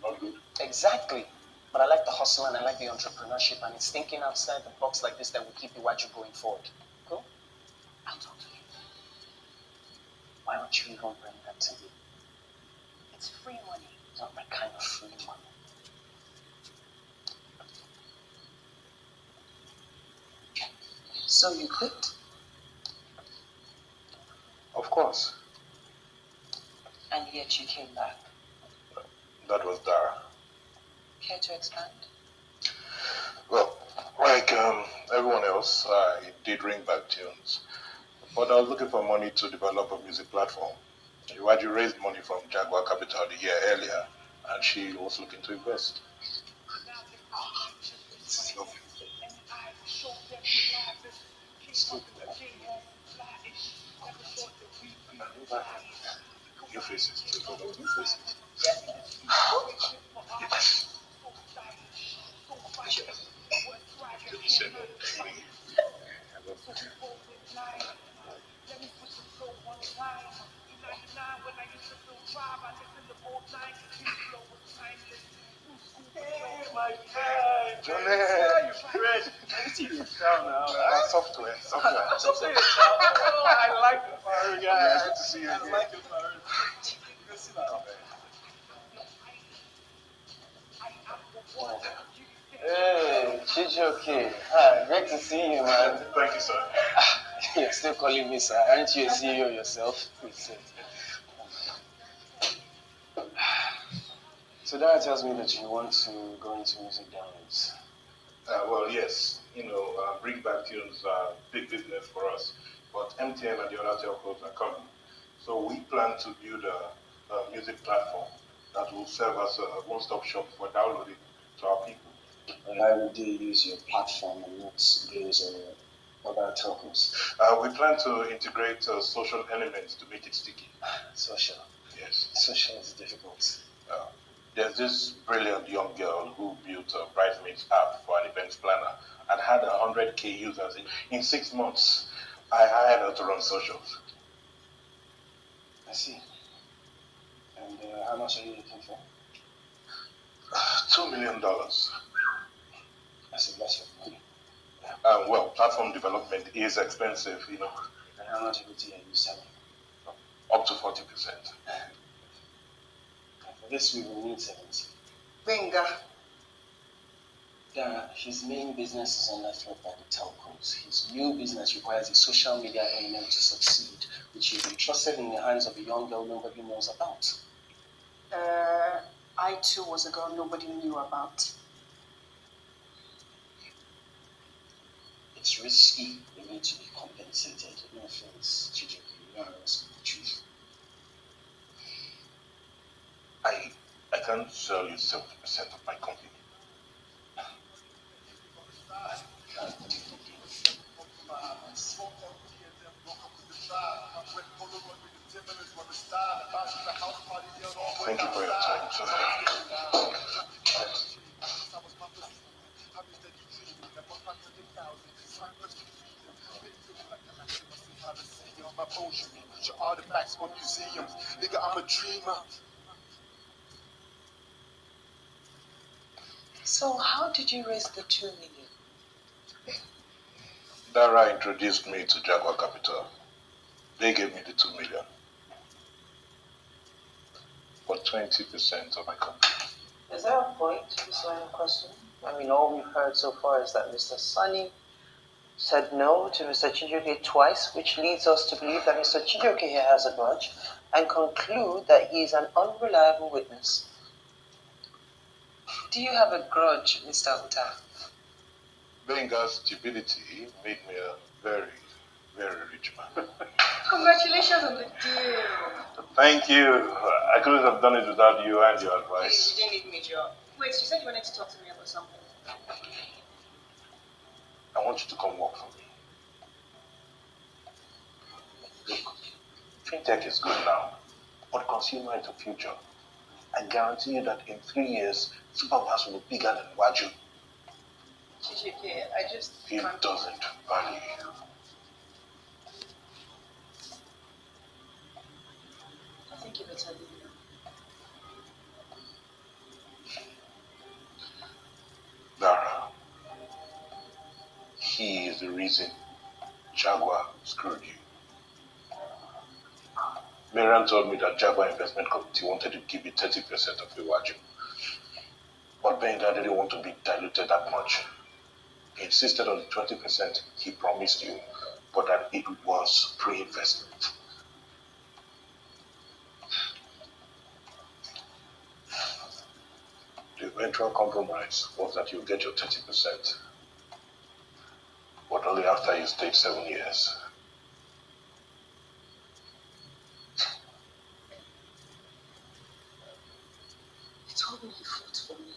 K: Not good.
F: Exactly. But I like the hustle and I like the entrepreneurship, and it's thinking outside the box like this that will keep Iwaju going forward. Cool? I'll talk to you. Why don't you even bring that to me?
G: It's free money.
F: It's not my kind of free money.
C: So you quit?
K: Of course.
C: And yet you came back.
K: That was Dara.
C: Care to expand?
K: Well, like everyone else, I did ring back tunes. But I was looking for money to develop a music platform. Iwaju raised money from Jaguar Capital the year earlier, and she was looking to invest. New faces, new faces. Software. I like the fire guy. Good to see you again. I like the fire.
E: Hey, Chijoke. Hi, great to see you, man.
K: Thank you, sir.
E: You're still calling me sir. Aren't you a CEO yourself? So that tells me that you want to go into music dance.
K: Well, yes. Bring back tunes are big business for us. But MTN and the other telcos are coming. So we plan to build a music platform that will serve as a one-stop shop for downloading to our people.
E: Why would you use your platform and not those other telcos?
K: We plan to integrate social elements to make it sticky.
E: Social?
K: Yes.
E: Social is difficult.
K: There's this brilliant young girl who built a bridesmaids app for an events planner and had 100K users in 6 months. I hired her to run socials.
E: I see. And how much are you looking for?
K: $2 million.
E: That's a lot of money.
K: Well, platform development is expensive,
E: And how much equity are you selling?
K: Up to 40%.
E: For this, we will need 70. Binga! His main business is underfed by the telcos. His new business requires a social media element to succeed, which is entrusted in the hands of a young girl nobody knows about.
G: I too was a girl nobody knew about.
E: It's risky. We need to be compensated. No offense, Chijoke. You are asking the truth.
K: I can't sell you 70% of my company. Thank you for your time, sir.
L: Artifacts for museums. Nigga, I'm a dreamer.
C: So how did you raise the 2 million?
K: Dara introduced me to Jaguar Capital. They gave me the 2 million. For 20% of my company.
B: Is there a point to this line of question? I mean, all we've heard so far is that Mr. Sunny said no to Mr. Chijoke twice, which leads us to believe that Mr. Chijoke here has a grudge, and conclude that he is an unreliable witness.
C: Do you have a grudge, Mr. Uta?
K: Benga's stupidity made me a very, very rich man.
G: Congratulations on the deal.
K: Thank you. I couldn't have done it without you and your advice.
G: You didn't need me, Joe. Wait, you said you wanted to talk to me about something.
K: I want you to come work for me. Look, fintech is good now, but consumer is the future. I guarantee you that in 3 years, Superpass will be bigger than Waju.
G: Chijoke, I just
K: He doesn't value you.
G: I think you better leave now.
K: Dara, he is the reason Jaguar screwed you. Marian told me that Jaguar Investment Committee wanted to give you 30% of Iwaju. But Benga didn't want to be diluted that much. He insisted on the 20% he promised you, but that it was pre-investment. The eventual compromise was that you get your 30%. but only after you stayed 7 years.
C: He told me he fought for me.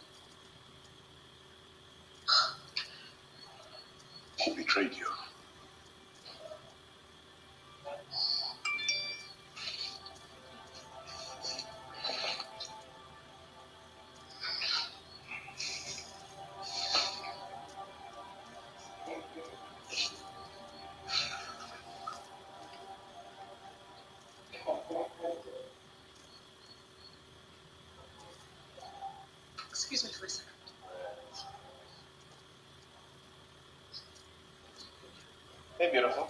K: He betrayed you.
C: Excuse me for a second.
F: Hey, beautiful.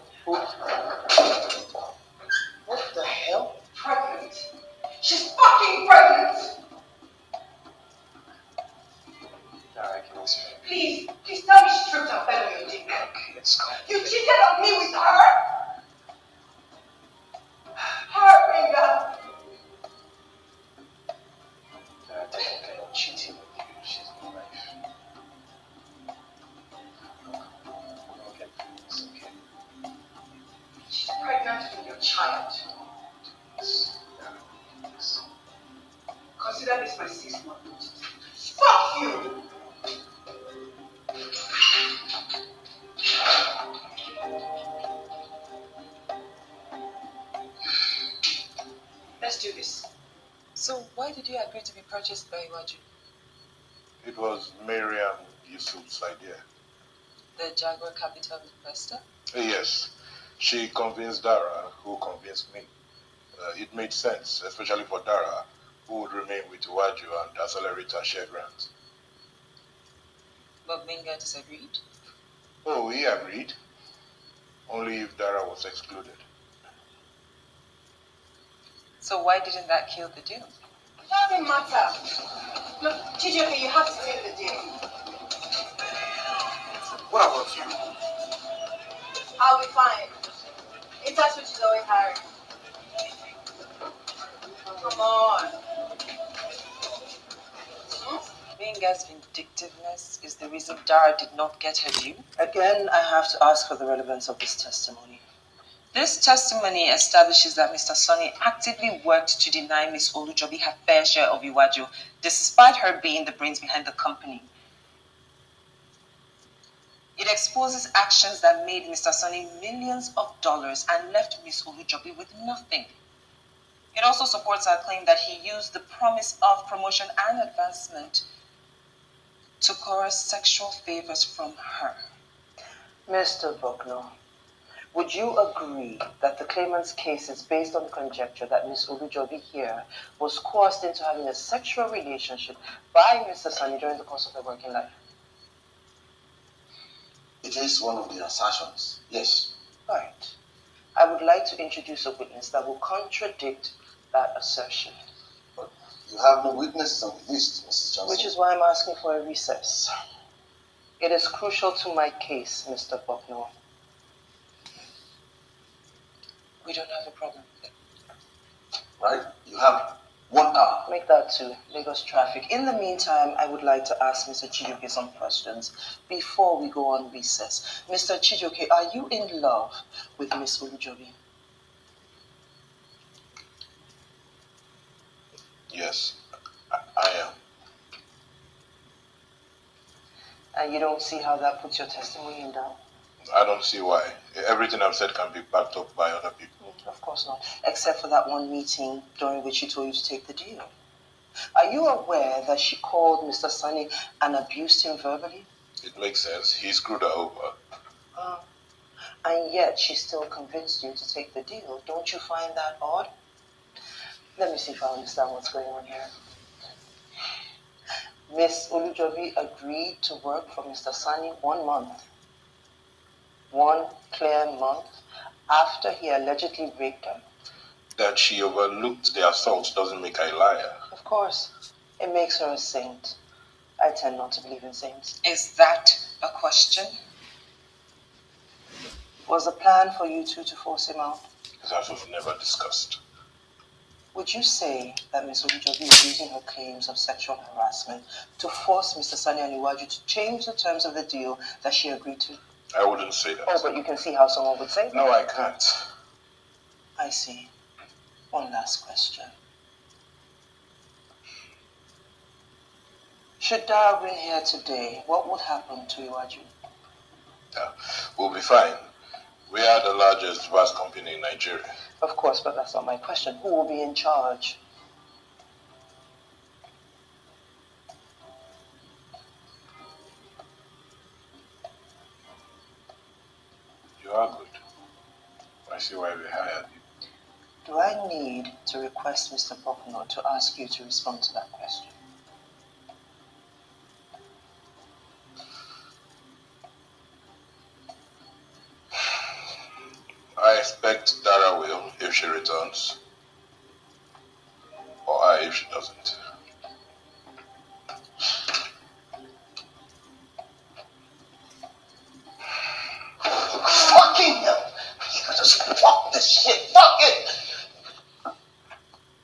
E: What the hell?
G: Pregnant. She's fucking pregnant!
F: Alright, give me a second.
G: Please tell me she stripped her belly on your dick.
F: Okay, it's cool.
G: You cheated on me with her? Her finger.
F: Technically, I'm cheating with you. She's my wife. Okay, it's okay.
G: She's pregnant with your child.
F: Yes.
G: Consider this my 6-month notice. Fuck you! Let's do this.
C: So why did you agree to be purchased by Iwaju?
K: It was Miriam Yusuf's idea.
C: The Jaguar Capital investor?
K: Yes, she convinced Dara, who convinced me. It made sense, especially for Dara, who would remain with Iwaju and accelerate her share grants.
C: But Minga disagreed?
K: Oh, he agreed. Only if Dara was excluded.
C: So why didn't that kill the deal?
G: Doesn't matter. Look, Chijioke, you have to take the deal.
L: What about you?
G: I'll be fine. Itachi is always hiring. Come on.
C: Minga's vindictiveness is the reason Dara did not get her due?
E: Again, I have to ask for the relevance of this testimony.
C: This testimony establishes that Mr. Sonny actively worked to deny Miss Olujobi her fair share of Iwaju, despite her being the brains behind the company. It exposes actions that made Mr. Sonny millions of dollars and left Miss Olujobi with nothing. It also supports our claim that he used the promise of promotion and advancement to coerce sexual favors from her.
E: Mr. Bucknell, would you agree that the claimant's case is based on the conjecture that Miss Olujobi here was coerced into having a sexual relationship by Mr. Sonny during the course of her working life?
D: It is one of the assertions, yes.
E: Right. I would like to introduce a witness that will contradict that assertion.
D: But you have no witnesses on the list, Mrs. Johnson.
E: Which is why I'm asking for a recess. It is crucial to my case, Mr. Bucknell.
C: We don't have a problem with it.
D: Right? You have 1 hour.
E: Make that 2. Lagos traffic. In the meantime, I would like to ask Mr. Chijioke some questions before we go on recess. Mr. Chijioke, are you in love with Miss Olujobi?
K: Yes, I am.
E: And you don't see how that puts your testimony in doubt?
K: I don't see why. Everything I've said can be backed up by other people.
E: Of course not. Except for that one meeting during which she told you to take the deal. Are you aware that she called Mr. Sonny and abused him verbally?
K: It makes sense. He screwed her over.
E: And yet she still convinced you to take the deal. Don't you find that odd? Let me see if I understand what's going on here. Miss Olujobi agreed to work for Mr. Sonny 1 month. 1 clear month after he allegedly raped her.
K: That she overlooked the assault doesn't make her a liar.
E: Of course. It makes her a saint. I tend not to believe in saints.
C: Is that a question?
E: Was the plan for you two to force him out?
K: That we've never discussed.
E: Would you say that Miss Olujobi is using her claims of sexual harassment to force Mr. Sonny and Iwaju to change the terms of the deal that she agreed to?
K: I wouldn't say that.
E: Oh, but you can see how someone would say that.
K: No, I can't.
E: I see. One last question. Should Dara win here today, what would happen to Iwaju?
K: Yeah, we'll be fine. We are the largest bus company in Nigeria.
E: Of course, but that's not my question. Who will be in charge?
K: You are good. I see why we hired you.
E: Do I need to request Mr. Bucknor to ask you to respond to that question?
K: I expect Dara will if she returns. Or I if she doesn't.
D: Fucking hell! Just fuck this shit. Fuck it!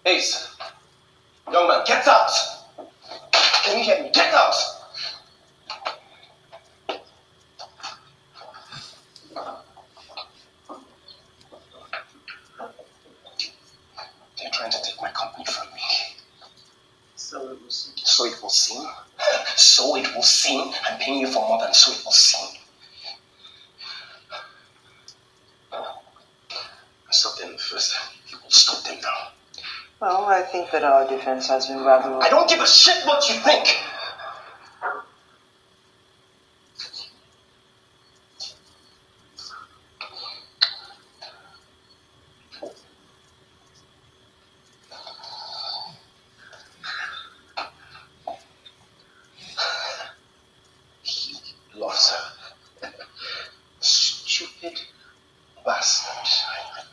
D: Ace, young man, get out! Can you hear me? Get out! They're trying to take my company from me.
E: So it will seem.
D: So it will seem. So it will seem. I'm paying you for more than so it will seem. Stop them first. You will stop them now.
E: Well, I think that our defense has been rather...
D: I don't give a shit what you think. He loves her. Stupid bastard.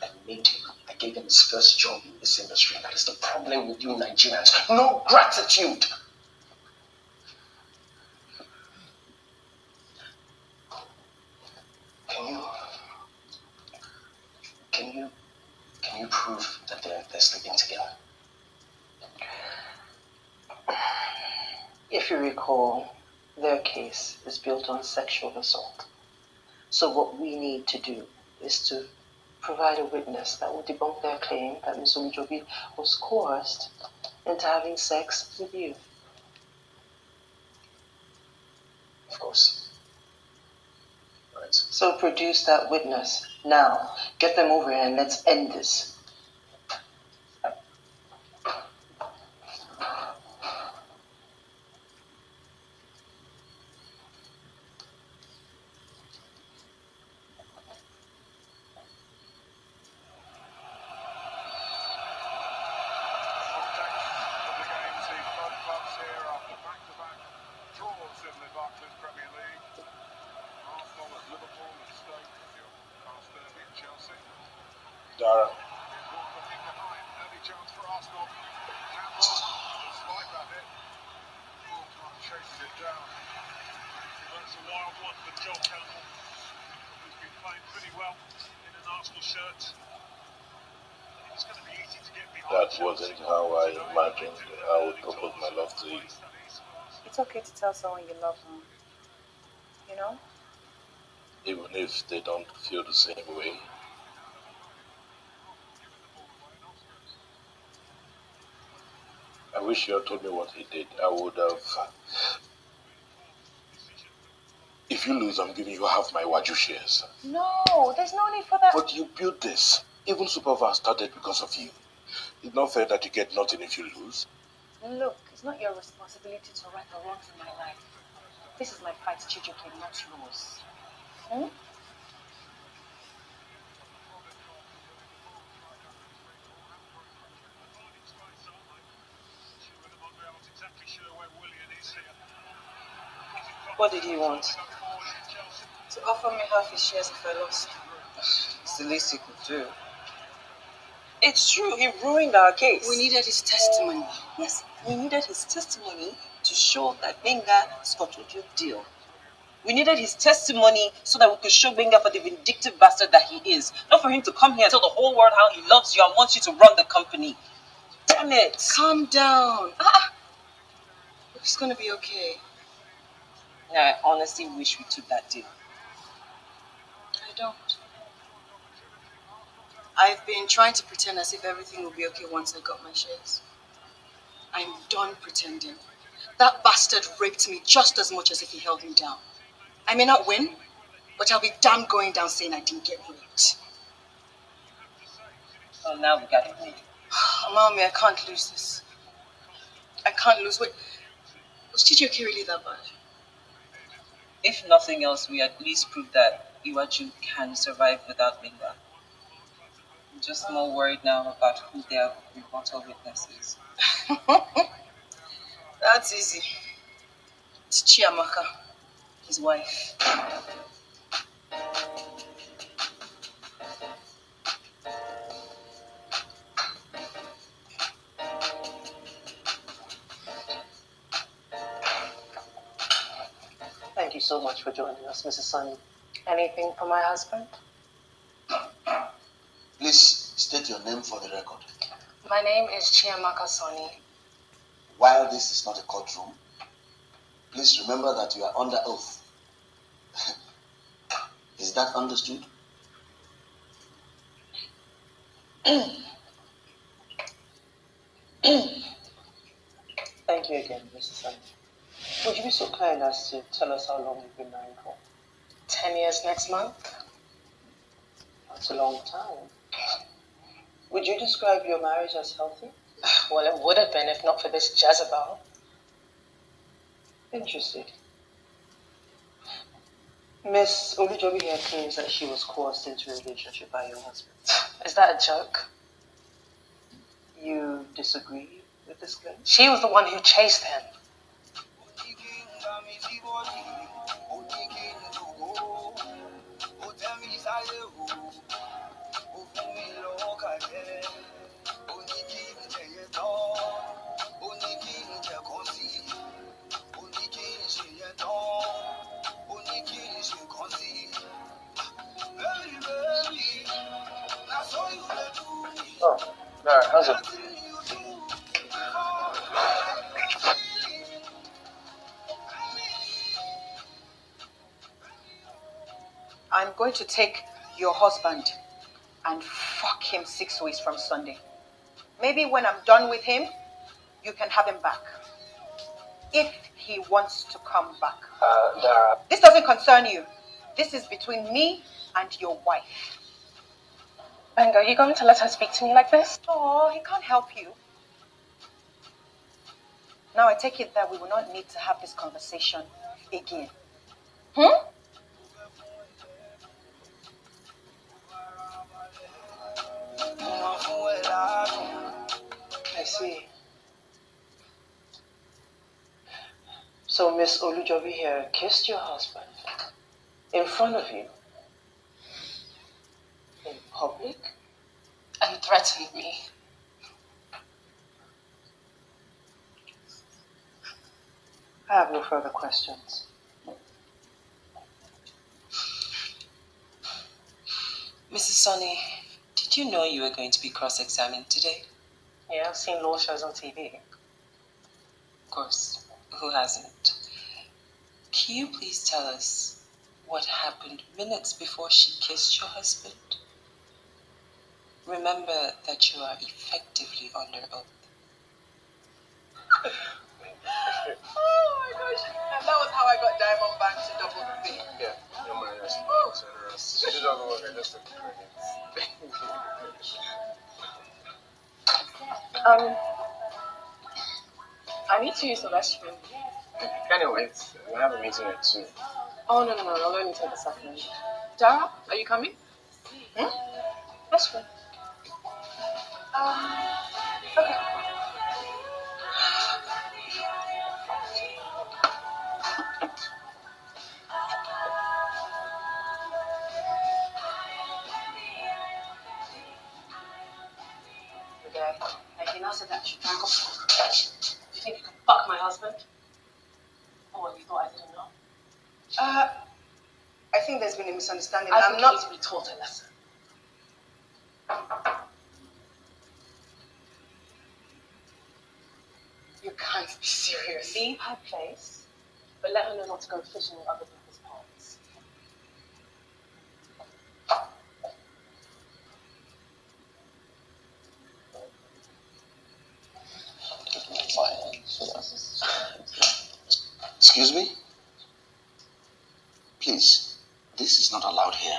D: I made him. I gave him his first job in this industry. That is the problem with you Nigerians. No gratitude. Can you prove that they're sleeping together?
E: If you recall, their case is built on sexual assault. So what we need to do is to provide a witness that will debunk their claim that Ms. Omijobi was coerced into having sex with you.
D: Of course. Right.
E: So produce that witness now. Get them over here and let's end this.
K: Dara. That wasn't how I imagined I would propose my love to you.
M: It's okay to tell someone you love them, you know?
K: Even if they don't feel the same way. I wish you had told me what he did. I would have... If you lose, I'm giving you half my Waju shares.
M: No, there's no need for that.
K: But you built this. Even Supervar started because of you. It's not fair that you get nothing if you lose.
M: Look, it's not your responsibility to right the wrongs in my life. This is my fight, Chijuke, not yours. Hmm?
E: What did he want?
M: To offer me half his shares if I lost.
E: It's the least he could do. It's true, he ruined our case.
N: We needed his testimony. Yes, we needed his testimony to show that Benga scotched your deal. We needed his testimony so that we could show Benga for the vindictive bastard that he is. Not for him to come here and tell the whole world how he loves you and wants you to run the company. Damn it. Calm down. It's gonna be okay.
E: I honestly wish we took that deal.
G: you don't. I've been trying to pretend as if everything will be okay once I got my shares. I'm done pretending. That bastard raped me just as much as if he held me down. I may not win, but I'll be damn going down saying I didn't get raped.
N: Well, now we got to win.
G: Mommy, I can't lose this. I can't lose. Wait, was Chijoke really that bad?
N: If nothing else, we at least proved that Iwaju can survive without Minga. I'm just more worried now about who their rebuttal witness is.
G: That's easy. It's Chiamaka, his wife.
B: Thank you so much for joining us, Mrs. Sunny.
E: Anything for my husband?
D: Please state your name for the record.
E: My name is Chiamaka Soni.
D: While this is not a courtroom, please remember that you are under oath. Is that understood?
B: Thank you again, Mrs. Sunny. Would you be so kind as to tell us how long you've been married for?
E: 10 years next month.
B: That's a long time. Would you describe your marriage as healthy?
E: Well, it would have been if not for this Jezebel.
B: Interesting. Miss Olujobi here claims that she was coerced into a relationship by your husband.
E: Is that a joke?
B: You disagree with this claim?
E: She was the one who chased him.
F: Oh, Lara, how's it?
N: I'm going to take your husband and fuck him 6 weeks from Sunday. Maybe when I'm done with him, you can have him back. If he wants to come back.
F: Dara.
N: This doesn't concern you. This is between me and your wife.
E: Benga, are you going to let her speak to me like this?
N: Oh, he can't help you. Now I take it that we will not need to have this conversation again.
B: I see. So Miss Olujobi here kissed your husband in front of you? In public?
E: And threatened me.
B: I have no further questions.
C: Mrs. Sonny, did you know you were going to be cross-examined today?
E: Yeah, I've seen law shows on TV.
C: Of course. Who hasn't? Can you please tell us what happened minutes before she kissed your husband? Remember that you are effectively under oath.
G: Oh my gosh. And that was how I got Diamond Bank to double the thing.
F: Yeah, your mind is generous. She did all the work, I just took the credits.
E: I need to use the restroom.
F: Can you wait? We have a meeting at 2.
E: Oh, no, I'll only take a second. Dara, are you coming? Restroom. Okay. I can answer that. Do you think you can fuck my husband? Oh, you thought I didn't know?
G: I think there's been a misunderstanding.
E: I
G: I'm not
E: to be taught a lesson.
G: You can't be serious.
E: Leave her place, but let her know not to go fishing in other people's ponds.
D: Excuse me? Please, this is not allowed here.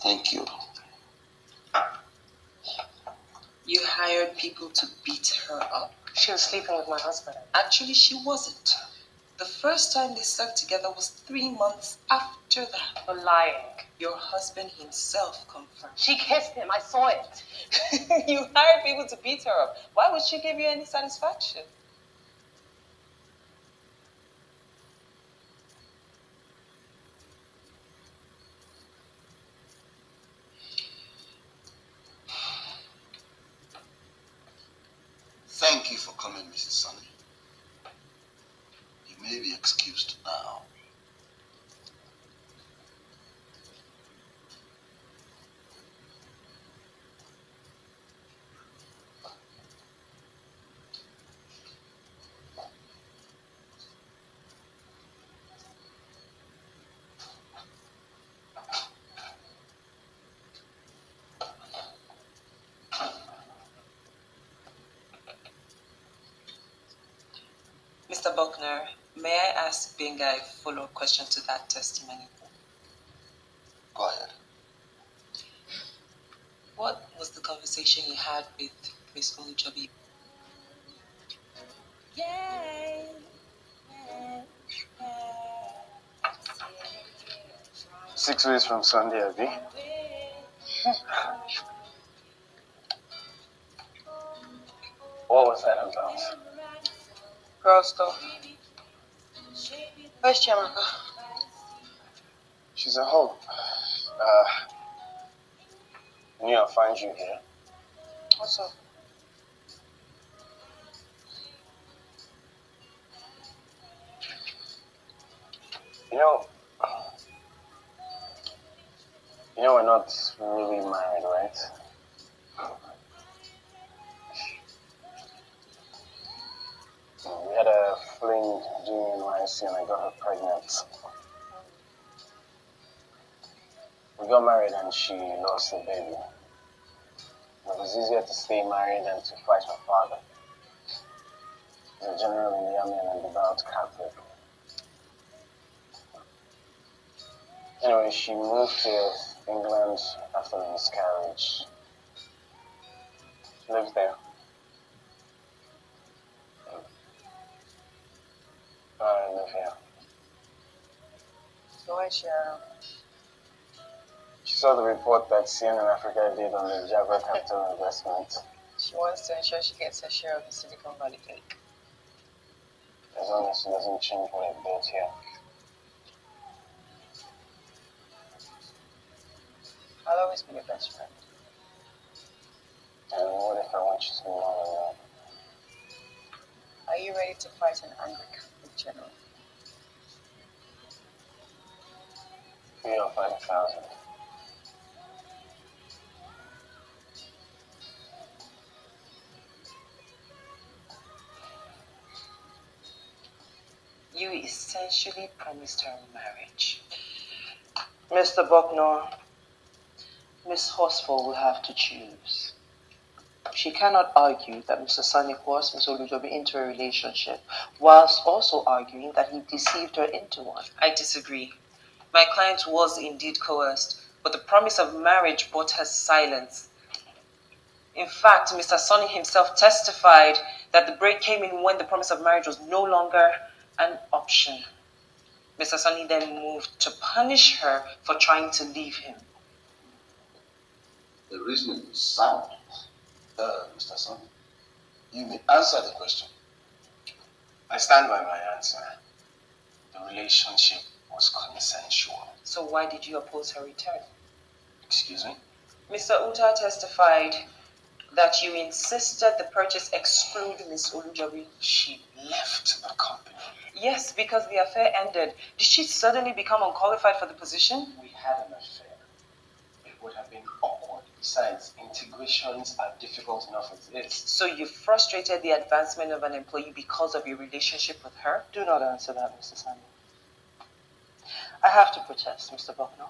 D: Thank you.
C: You hired people to beat her up?
M: She was sleeping with my husband.
C: Actually, she wasn't. The first time they slept together was 3 months after that.
M: You're lying.
C: Your husband himself confirmed.
M: She kissed him. I saw it.
C: You hired people to beat her up. Why would she give you any satisfaction?
D: Thank you for coming, Mrs. Sunny. You may be excused now.
C: Mr. Buckner, may I ask Benga a follow-up question to that testimony?
D: Go ahead.
C: What was the conversation you had with Miss Olujobi?
N: Yay!
F: 6 weeks from Sunday, Abby. What was that about?
E: Girl stuff. Where's Chiamaka?
F: She's at home. I knew I'd find you here.
E: What's up?
F: You know we're not really married, right? We had a fling during NYC and I got her pregnant. We got married and she lost the baby. It was easier to stay married than to fight her father. He's a general in the army and a devout Catholic. Anyway, she moved to England after the miscarriage. She lives there. I live here.
E: So why she
F: She saw the report that CNN Africa did on the Jaguar Capital investment.
E: She wants to ensure she gets her share of the Silicon Valley cake.
F: As long as she doesn't change what I built here.
E: I'll always be your best friend.
F: And what if I want you to be more than that?
E: Are you ready to fight an angry Catholic general?
F: 3 or 5,000.
C: You essentially promised her marriage.
E: Mr. Buckner, Miss Horsfall will have to choose. She cannot argue that Mr. Sani forced Miss Olujobi into a relationship, whilst also arguing that he deceived her into one.
C: I disagree. My client was indeed coerced, but the promise of marriage bought her silence. In fact, Mr. Sonny himself testified that the break came in when the promise of marriage was no longer an option. Mr. Sonny then moved to punish her for trying to leave him.
D: The reasoning is sound. Mr. Sonny, you may answer the question.
F: I stand by my answer. The relationship was consensual.
C: So why did you oppose her return?
F: Excuse me?
C: Mr. Uta testified that you insisted the purchase exclude Miss Olujobi.
F: She left the company.
C: Yes, because the affair ended. Did she suddenly become unqualified for the position?
F: We had an affair. It would have been awkward. Besides, integrations are difficult enough as is.
C: So you frustrated the advancement of an employee because of your relationship with her?
E: Do not answer that, Mr. Sani. I have to protest, Mr. Buckner.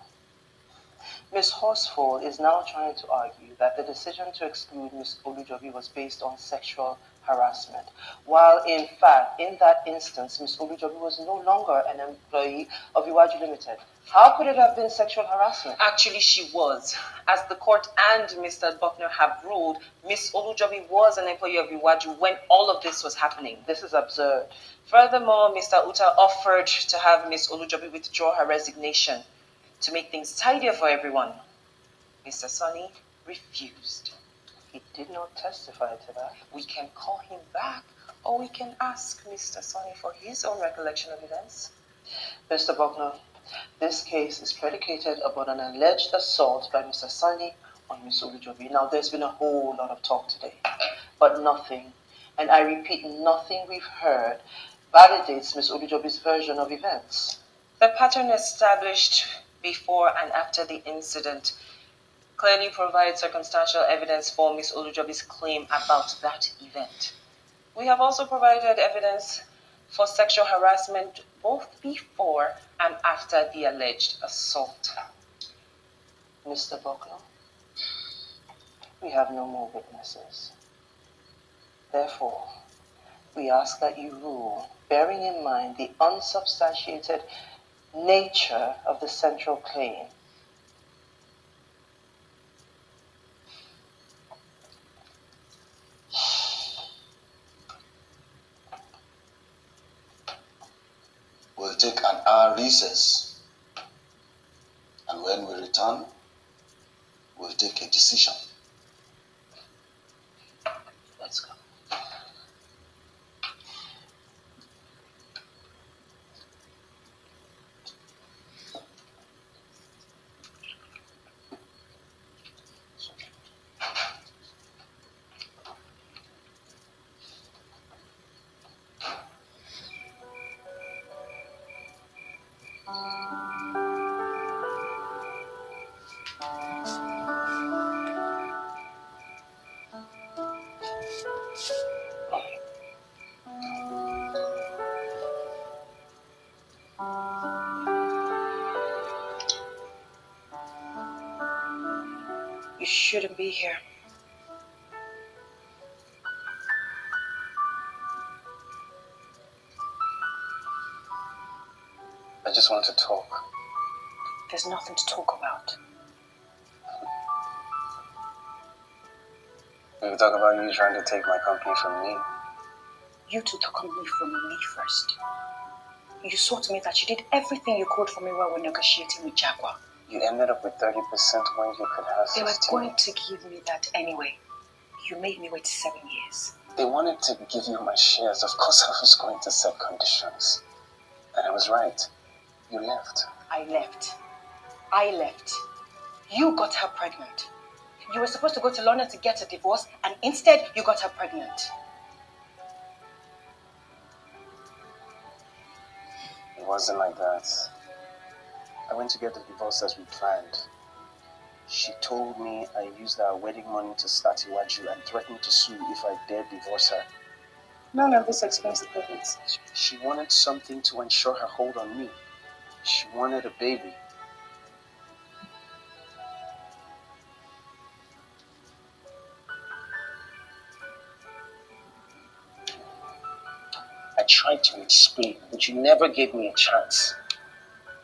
E: Ms. Horsfall is now trying to argue that the decision to exclude Ms. Olujobi was based on sexual harassment, while in fact, in that instance, Ms. Olujobi was no longer an employee of Iwaju Limited. How could it have been sexual harassment?
N: Actually, she was. As the court and Mr. Buckner have ruled, Ms. Olujobi was an employee of Iwaju when all of this was happening.
E: This is absurd.
N: Furthermore, Mr. Uta offered to have Ms. Olujobi withdraw her resignation to make things tidier for everyone. Mr. Sonny refused.
E: He did not testify to that.
N: We can call him back, or we can ask Mr. Sonny for his own recollection of events.
E: Mr. Buckner, this case is predicated upon an alleged assault by Mr. Sonny on Ms. Olujobi. Now, there's been a whole lot of talk today, but nothing, and I repeat, nothing we've heard validates Ms. Olujobi's version of events.
N: The pattern established before and after the incident clearly provides circumstantial evidence for Ms. Olujobi's claim about that event. We have also provided evidence for sexual harassment both before and after the alleged assault.
E: Mr. Buckner, we have no more witnesses. Therefore, we ask that you rule, bearing in mind the unsubstantiated nature of the central claim.
D: We'll take an hour recess, and when we return, we'll take a decision.
E: Let's go.
G: You shouldn't be here.
F: I just want to talk.
G: There's nothing to talk about.
F: We can talk about you trying to take my company from me.
G: You took the company from me first. You swore to me that you did everything you could for me while we were negotiating with Jaguar.
F: You ended up with 30% when you could have 16%.
G: They were going to give me that anyway. You made me wait 7 years.
F: They wanted to give you my shares. Of course I was going to set conditions. And I was right. You left.
G: I left. You got her pregnant. You were supposed to go to London to get a divorce, and instead you got her pregnant.
F: It wasn't like that. I went to get the divorce as we planned. She told me I used our wedding money to start Iwaju and threatened to sue if I dared divorce her.
G: None of this explains the pregnancy.
F: She wanted something to ensure her hold on me. She wanted a baby. I tried to explain, but you never gave me a chance.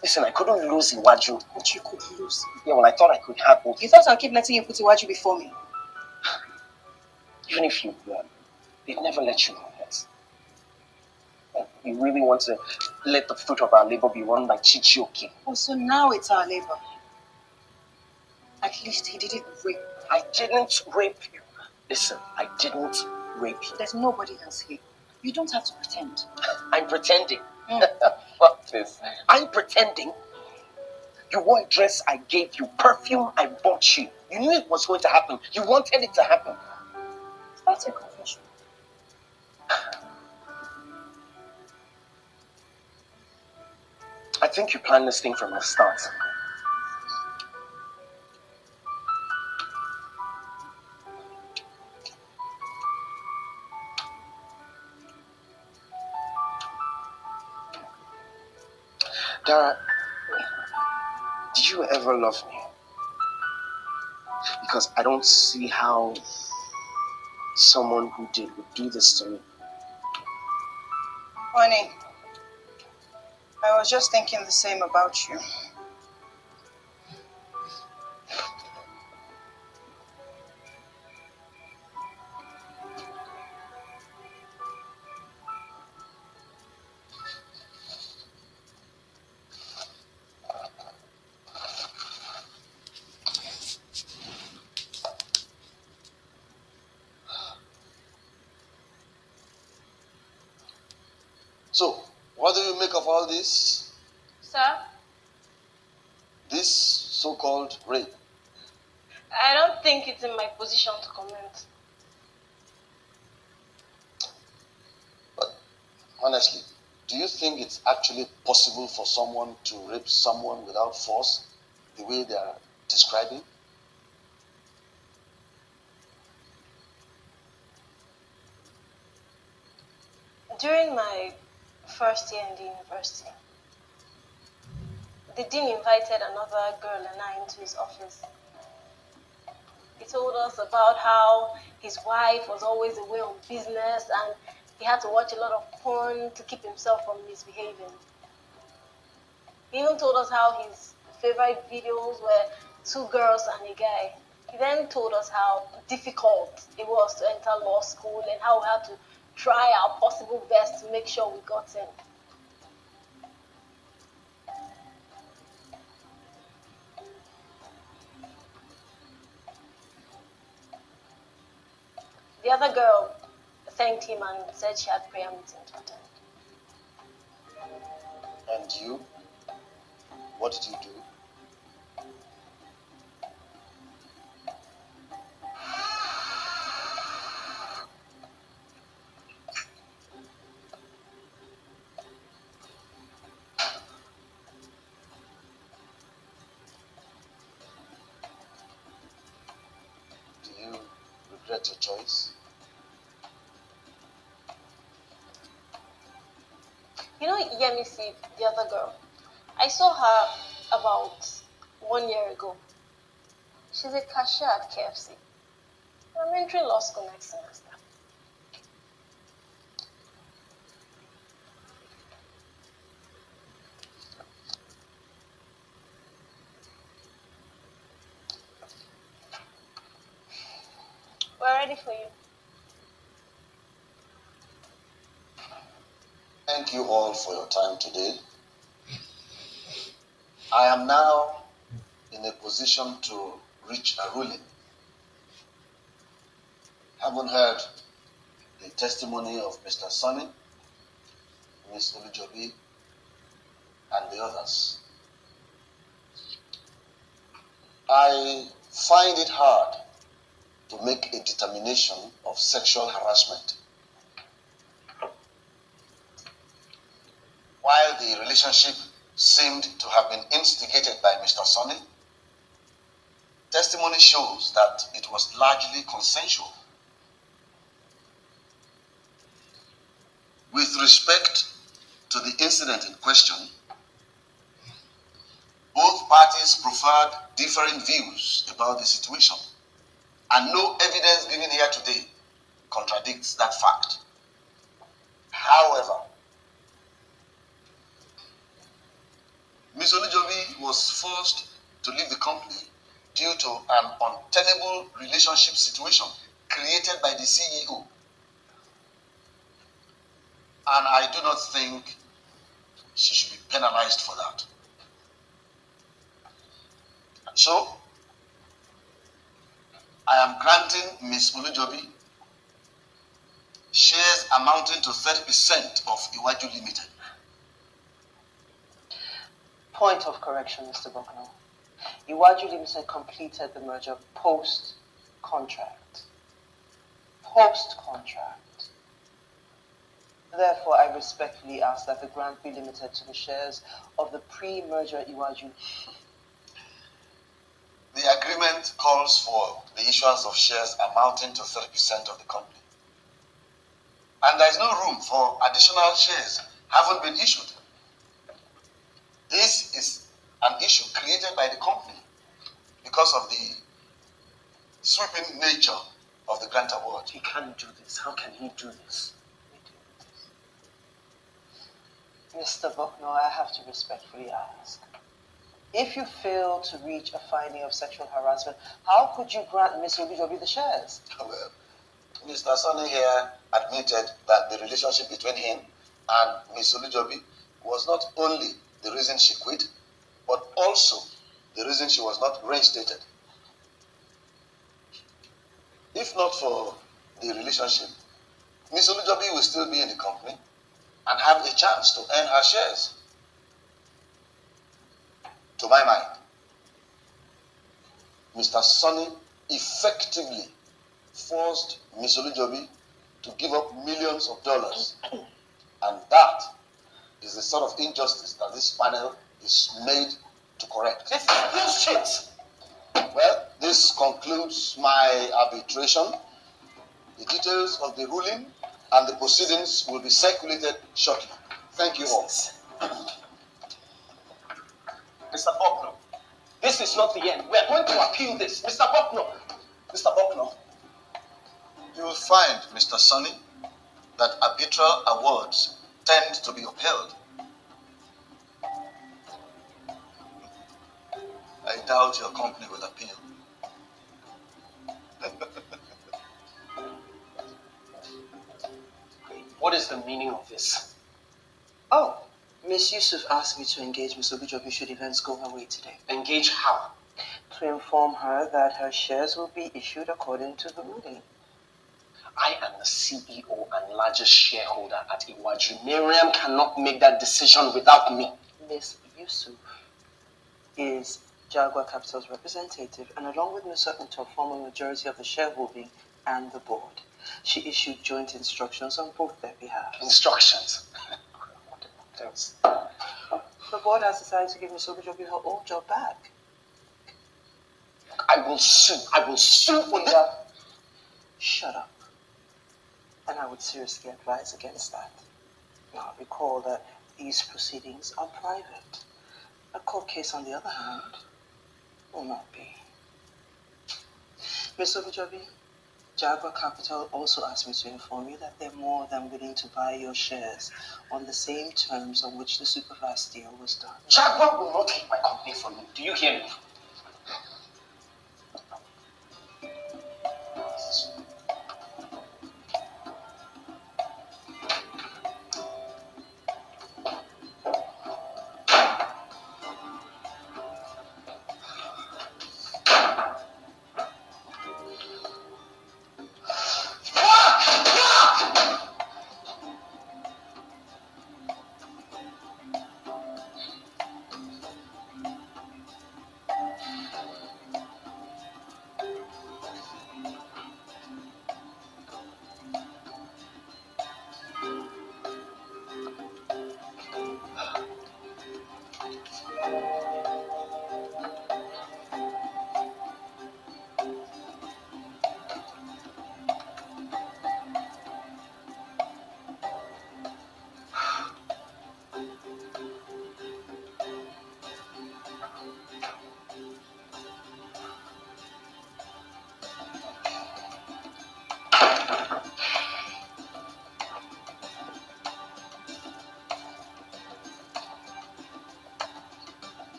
F: Listen, I couldn't lose Iwaju.
G: But you could lose.
F: Yeah, well, I thought I could have both.
G: You thought I'd keep letting you put Iwaju before me?
F: Even if you were, they'd never let you know that. You really want to let the fruit of our labor be run by Chichioke.
G: Oh, so now it's our labor. At least he didn't rape.
F: I didn't rape you. Listen, I didn't rape you.
G: There's nobody else here. You don't have to pretend.
F: I'm pretending. Fuck this. I'm pretending. You wore a dress I gave you, perfume I bought you. You knew it was going to happen. You wanted it to happen.
G: That's a confession.
F: I think you planned this thing from the start. Dara, did you ever love me? because I don't see how someone who did would do this to me.
G: Honey, I was just thinking the same about you.
D: So, what do you make of all this?
J: Sir?
D: This so-called rape?
J: I don't think it's in my position to comment.
D: But honestly, do you think it's actually possible for someone to rape someone without force, the way they are describing?
J: During my first year in the university, the dean invited another girl and I into his office. He told us about how his wife was always away on business and he had to watch a lot of porn to keep himself from misbehaving. He even told us how his favorite videos were 2 girls and a guy. He then told us how difficult it was to enter law school and how we had to try our possible best to make sure we got in. The other girl thanked him and said she had prayer meeting to attend.
D: And you? What did you do? Do you regret your choice?
J: You know Yemisi, the other girl? I saw her about 1 year ago. She's a cashier at KFC. I'm entering law school next semester. We're ready for you.
D: Thank you all for your time today. I am now in a position to reach a ruling. Haven't heard the testimony of Mr. Sonny, Miss Olujobi, and the others. I find it hard to make a determination of sexual harassment. While the relationship seemed to have been instigated by Mr. Sonny, testimony shows that it was largely consensual. With respect to the incident in question, both parties preferred differing views about the situation, and no evidence given here today contradicts that fact. However, Ms. Olujobi was forced to leave the company due to an untenable relationship situation created by the CEO. And I do not think she should be penalized for that. So, I am granting Ms. Olujobi shares amounting to 30% of Iwaju Limited.
E: Point of correction, Mr. Bucknell. Iwaju Limited completed the merger post-contract. Post-contract. Therefore, I respectfully ask that the grant be limited to the shares of the pre-merger Iwaju.
D: The agreement calls for the issuance of shares amounting to 30% of the company. And there is no room for additional shares haven't been issued. This is an issue created by the company because of the sweeping nature of the grant award.
F: He can't do this. How can he do this?
E: Mr. Bucknor, I have to respectfully ask. If you fail to reach a finding of sexual harassment, how could you grant Miss Obijobi the shares?
D: Well, Mr. Sonny here admitted that the relationship between him and Miss Obijobi was not only the reason she quit, but also the reason she was not reinstated. If not for the relationship, Miss Obijobi will still be in the company and have a chance to earn her shares. To my mind, Mr. Sonny effectively forced Miss Olujobi to give up millions of dollars. And that is the sort of injustice that this panel is made to correct.
F: This is bullshit!
D: Well, this concludes my arbitration. The details of the ruling and the proceedings will be circulated shortly. Thank you all.
F: Mr. Bucknor, this is not the end. We are going to appeal this. Mr. Bucknor. Mr. Bucknor.
D: You will find, Mr. Sonny, that arbitral awards tend to be upheld. I doubt your company will appeal.
F: What is the meaning of this?
E: Oh, Miss Yusuf asked me to engage Miss Obijobi should events go her way today.
F: Engage how?
E: To inform her that her shares will be issued according to the ruling.
F: I am the CEO and largest shareholder at Iwaju. Miriam cannot make that decision without me.
E: Miss Yusuf is Jaguar Capital's representative, and along with Ms. Sutton, form a majority of the shareholding and the board. She issued joint instructions on both their behalf.
F: Instructions? Thanks.
E: The board has decided to give Ms. Obijobi her old job back.
F: I will sue. I will sue for
E: that. Shut up. And I would seriously advise against that. Now, recall that these proceedings are private. A court case, on the other hand, will not be. Ms. Obijobi, Jaguar Capital also asked me to inform you that they're more than willing to buy your shares on the same terms on which the Supervast deal was done.
F: Jaguar will not take my company from me. Do you hear me?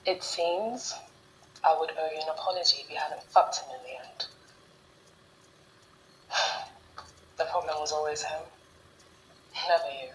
O: It seems I would owe you an apology if you hadn't fucked him in the end. The problem was always him, never you.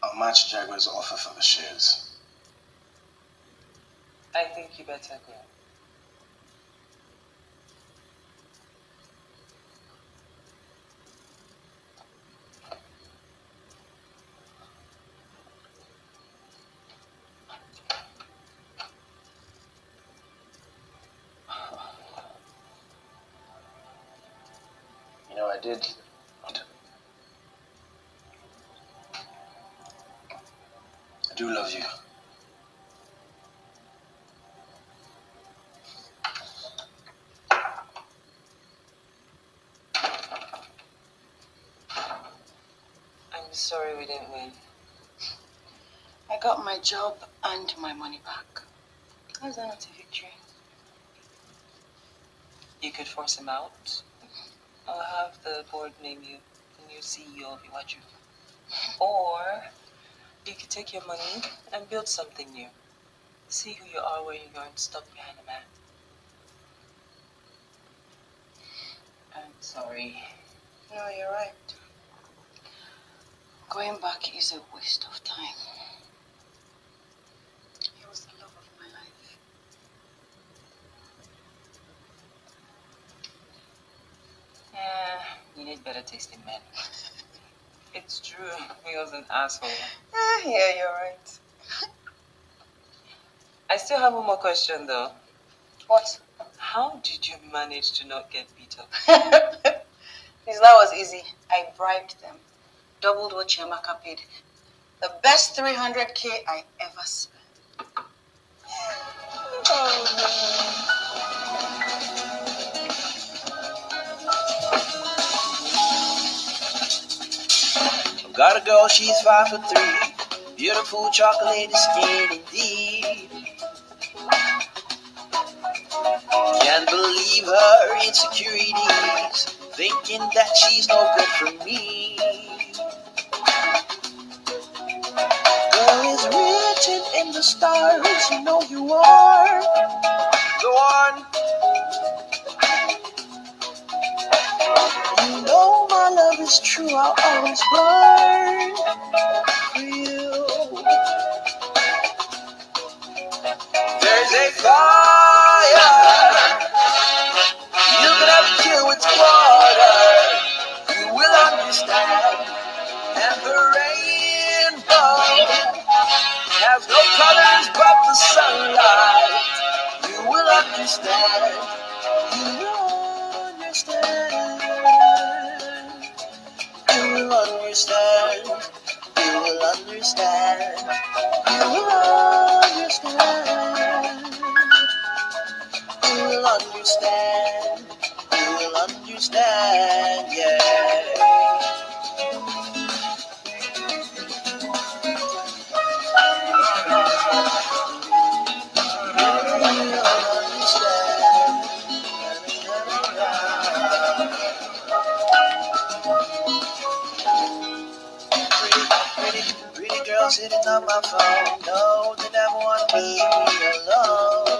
F: I'll match Jaguar's offer for the shares.
O: I think
C: think you better go.
F: You know, I do love you.
C: I'm sorry we didn't win.
G: I got my job and my money back. How's that not a victory?
C: You could force him out. I'll have the board name you the new CEO of Iwaju. Or you could take your money and build something new. See who you are where you're going to stop behind a man. I'm sorry.
G: No, you're right. Going back is a waste of time. He was the love of my life.
C: Yeah, you need better taste in men. It's true, he was an asshole.
G: Yeah, you're right.
C: I still have one more question though.
G: What?
C: How did you manage to not get beat up?
G: That was easy. I bribed them. Doubled what Chiamaka paid. The best 300K I ever spent.
P: Got a girl, she's 5'3", beautiful chocolate skin indeed. Can't believe her insecurities, thinking that she's no good for me. Girl is written in the stars, you know you are the one. You know my love is true, I'll always burn for you. There's a fire, you can have a kill with water, you will understand. And the rainbow has no colors but the sunlight. You will understand, you will understand. You will understand, you will understand, you will understand, you will understand, you will understand, yeah. Pretty girl sitting on my phone. No, they never want to leave me alone.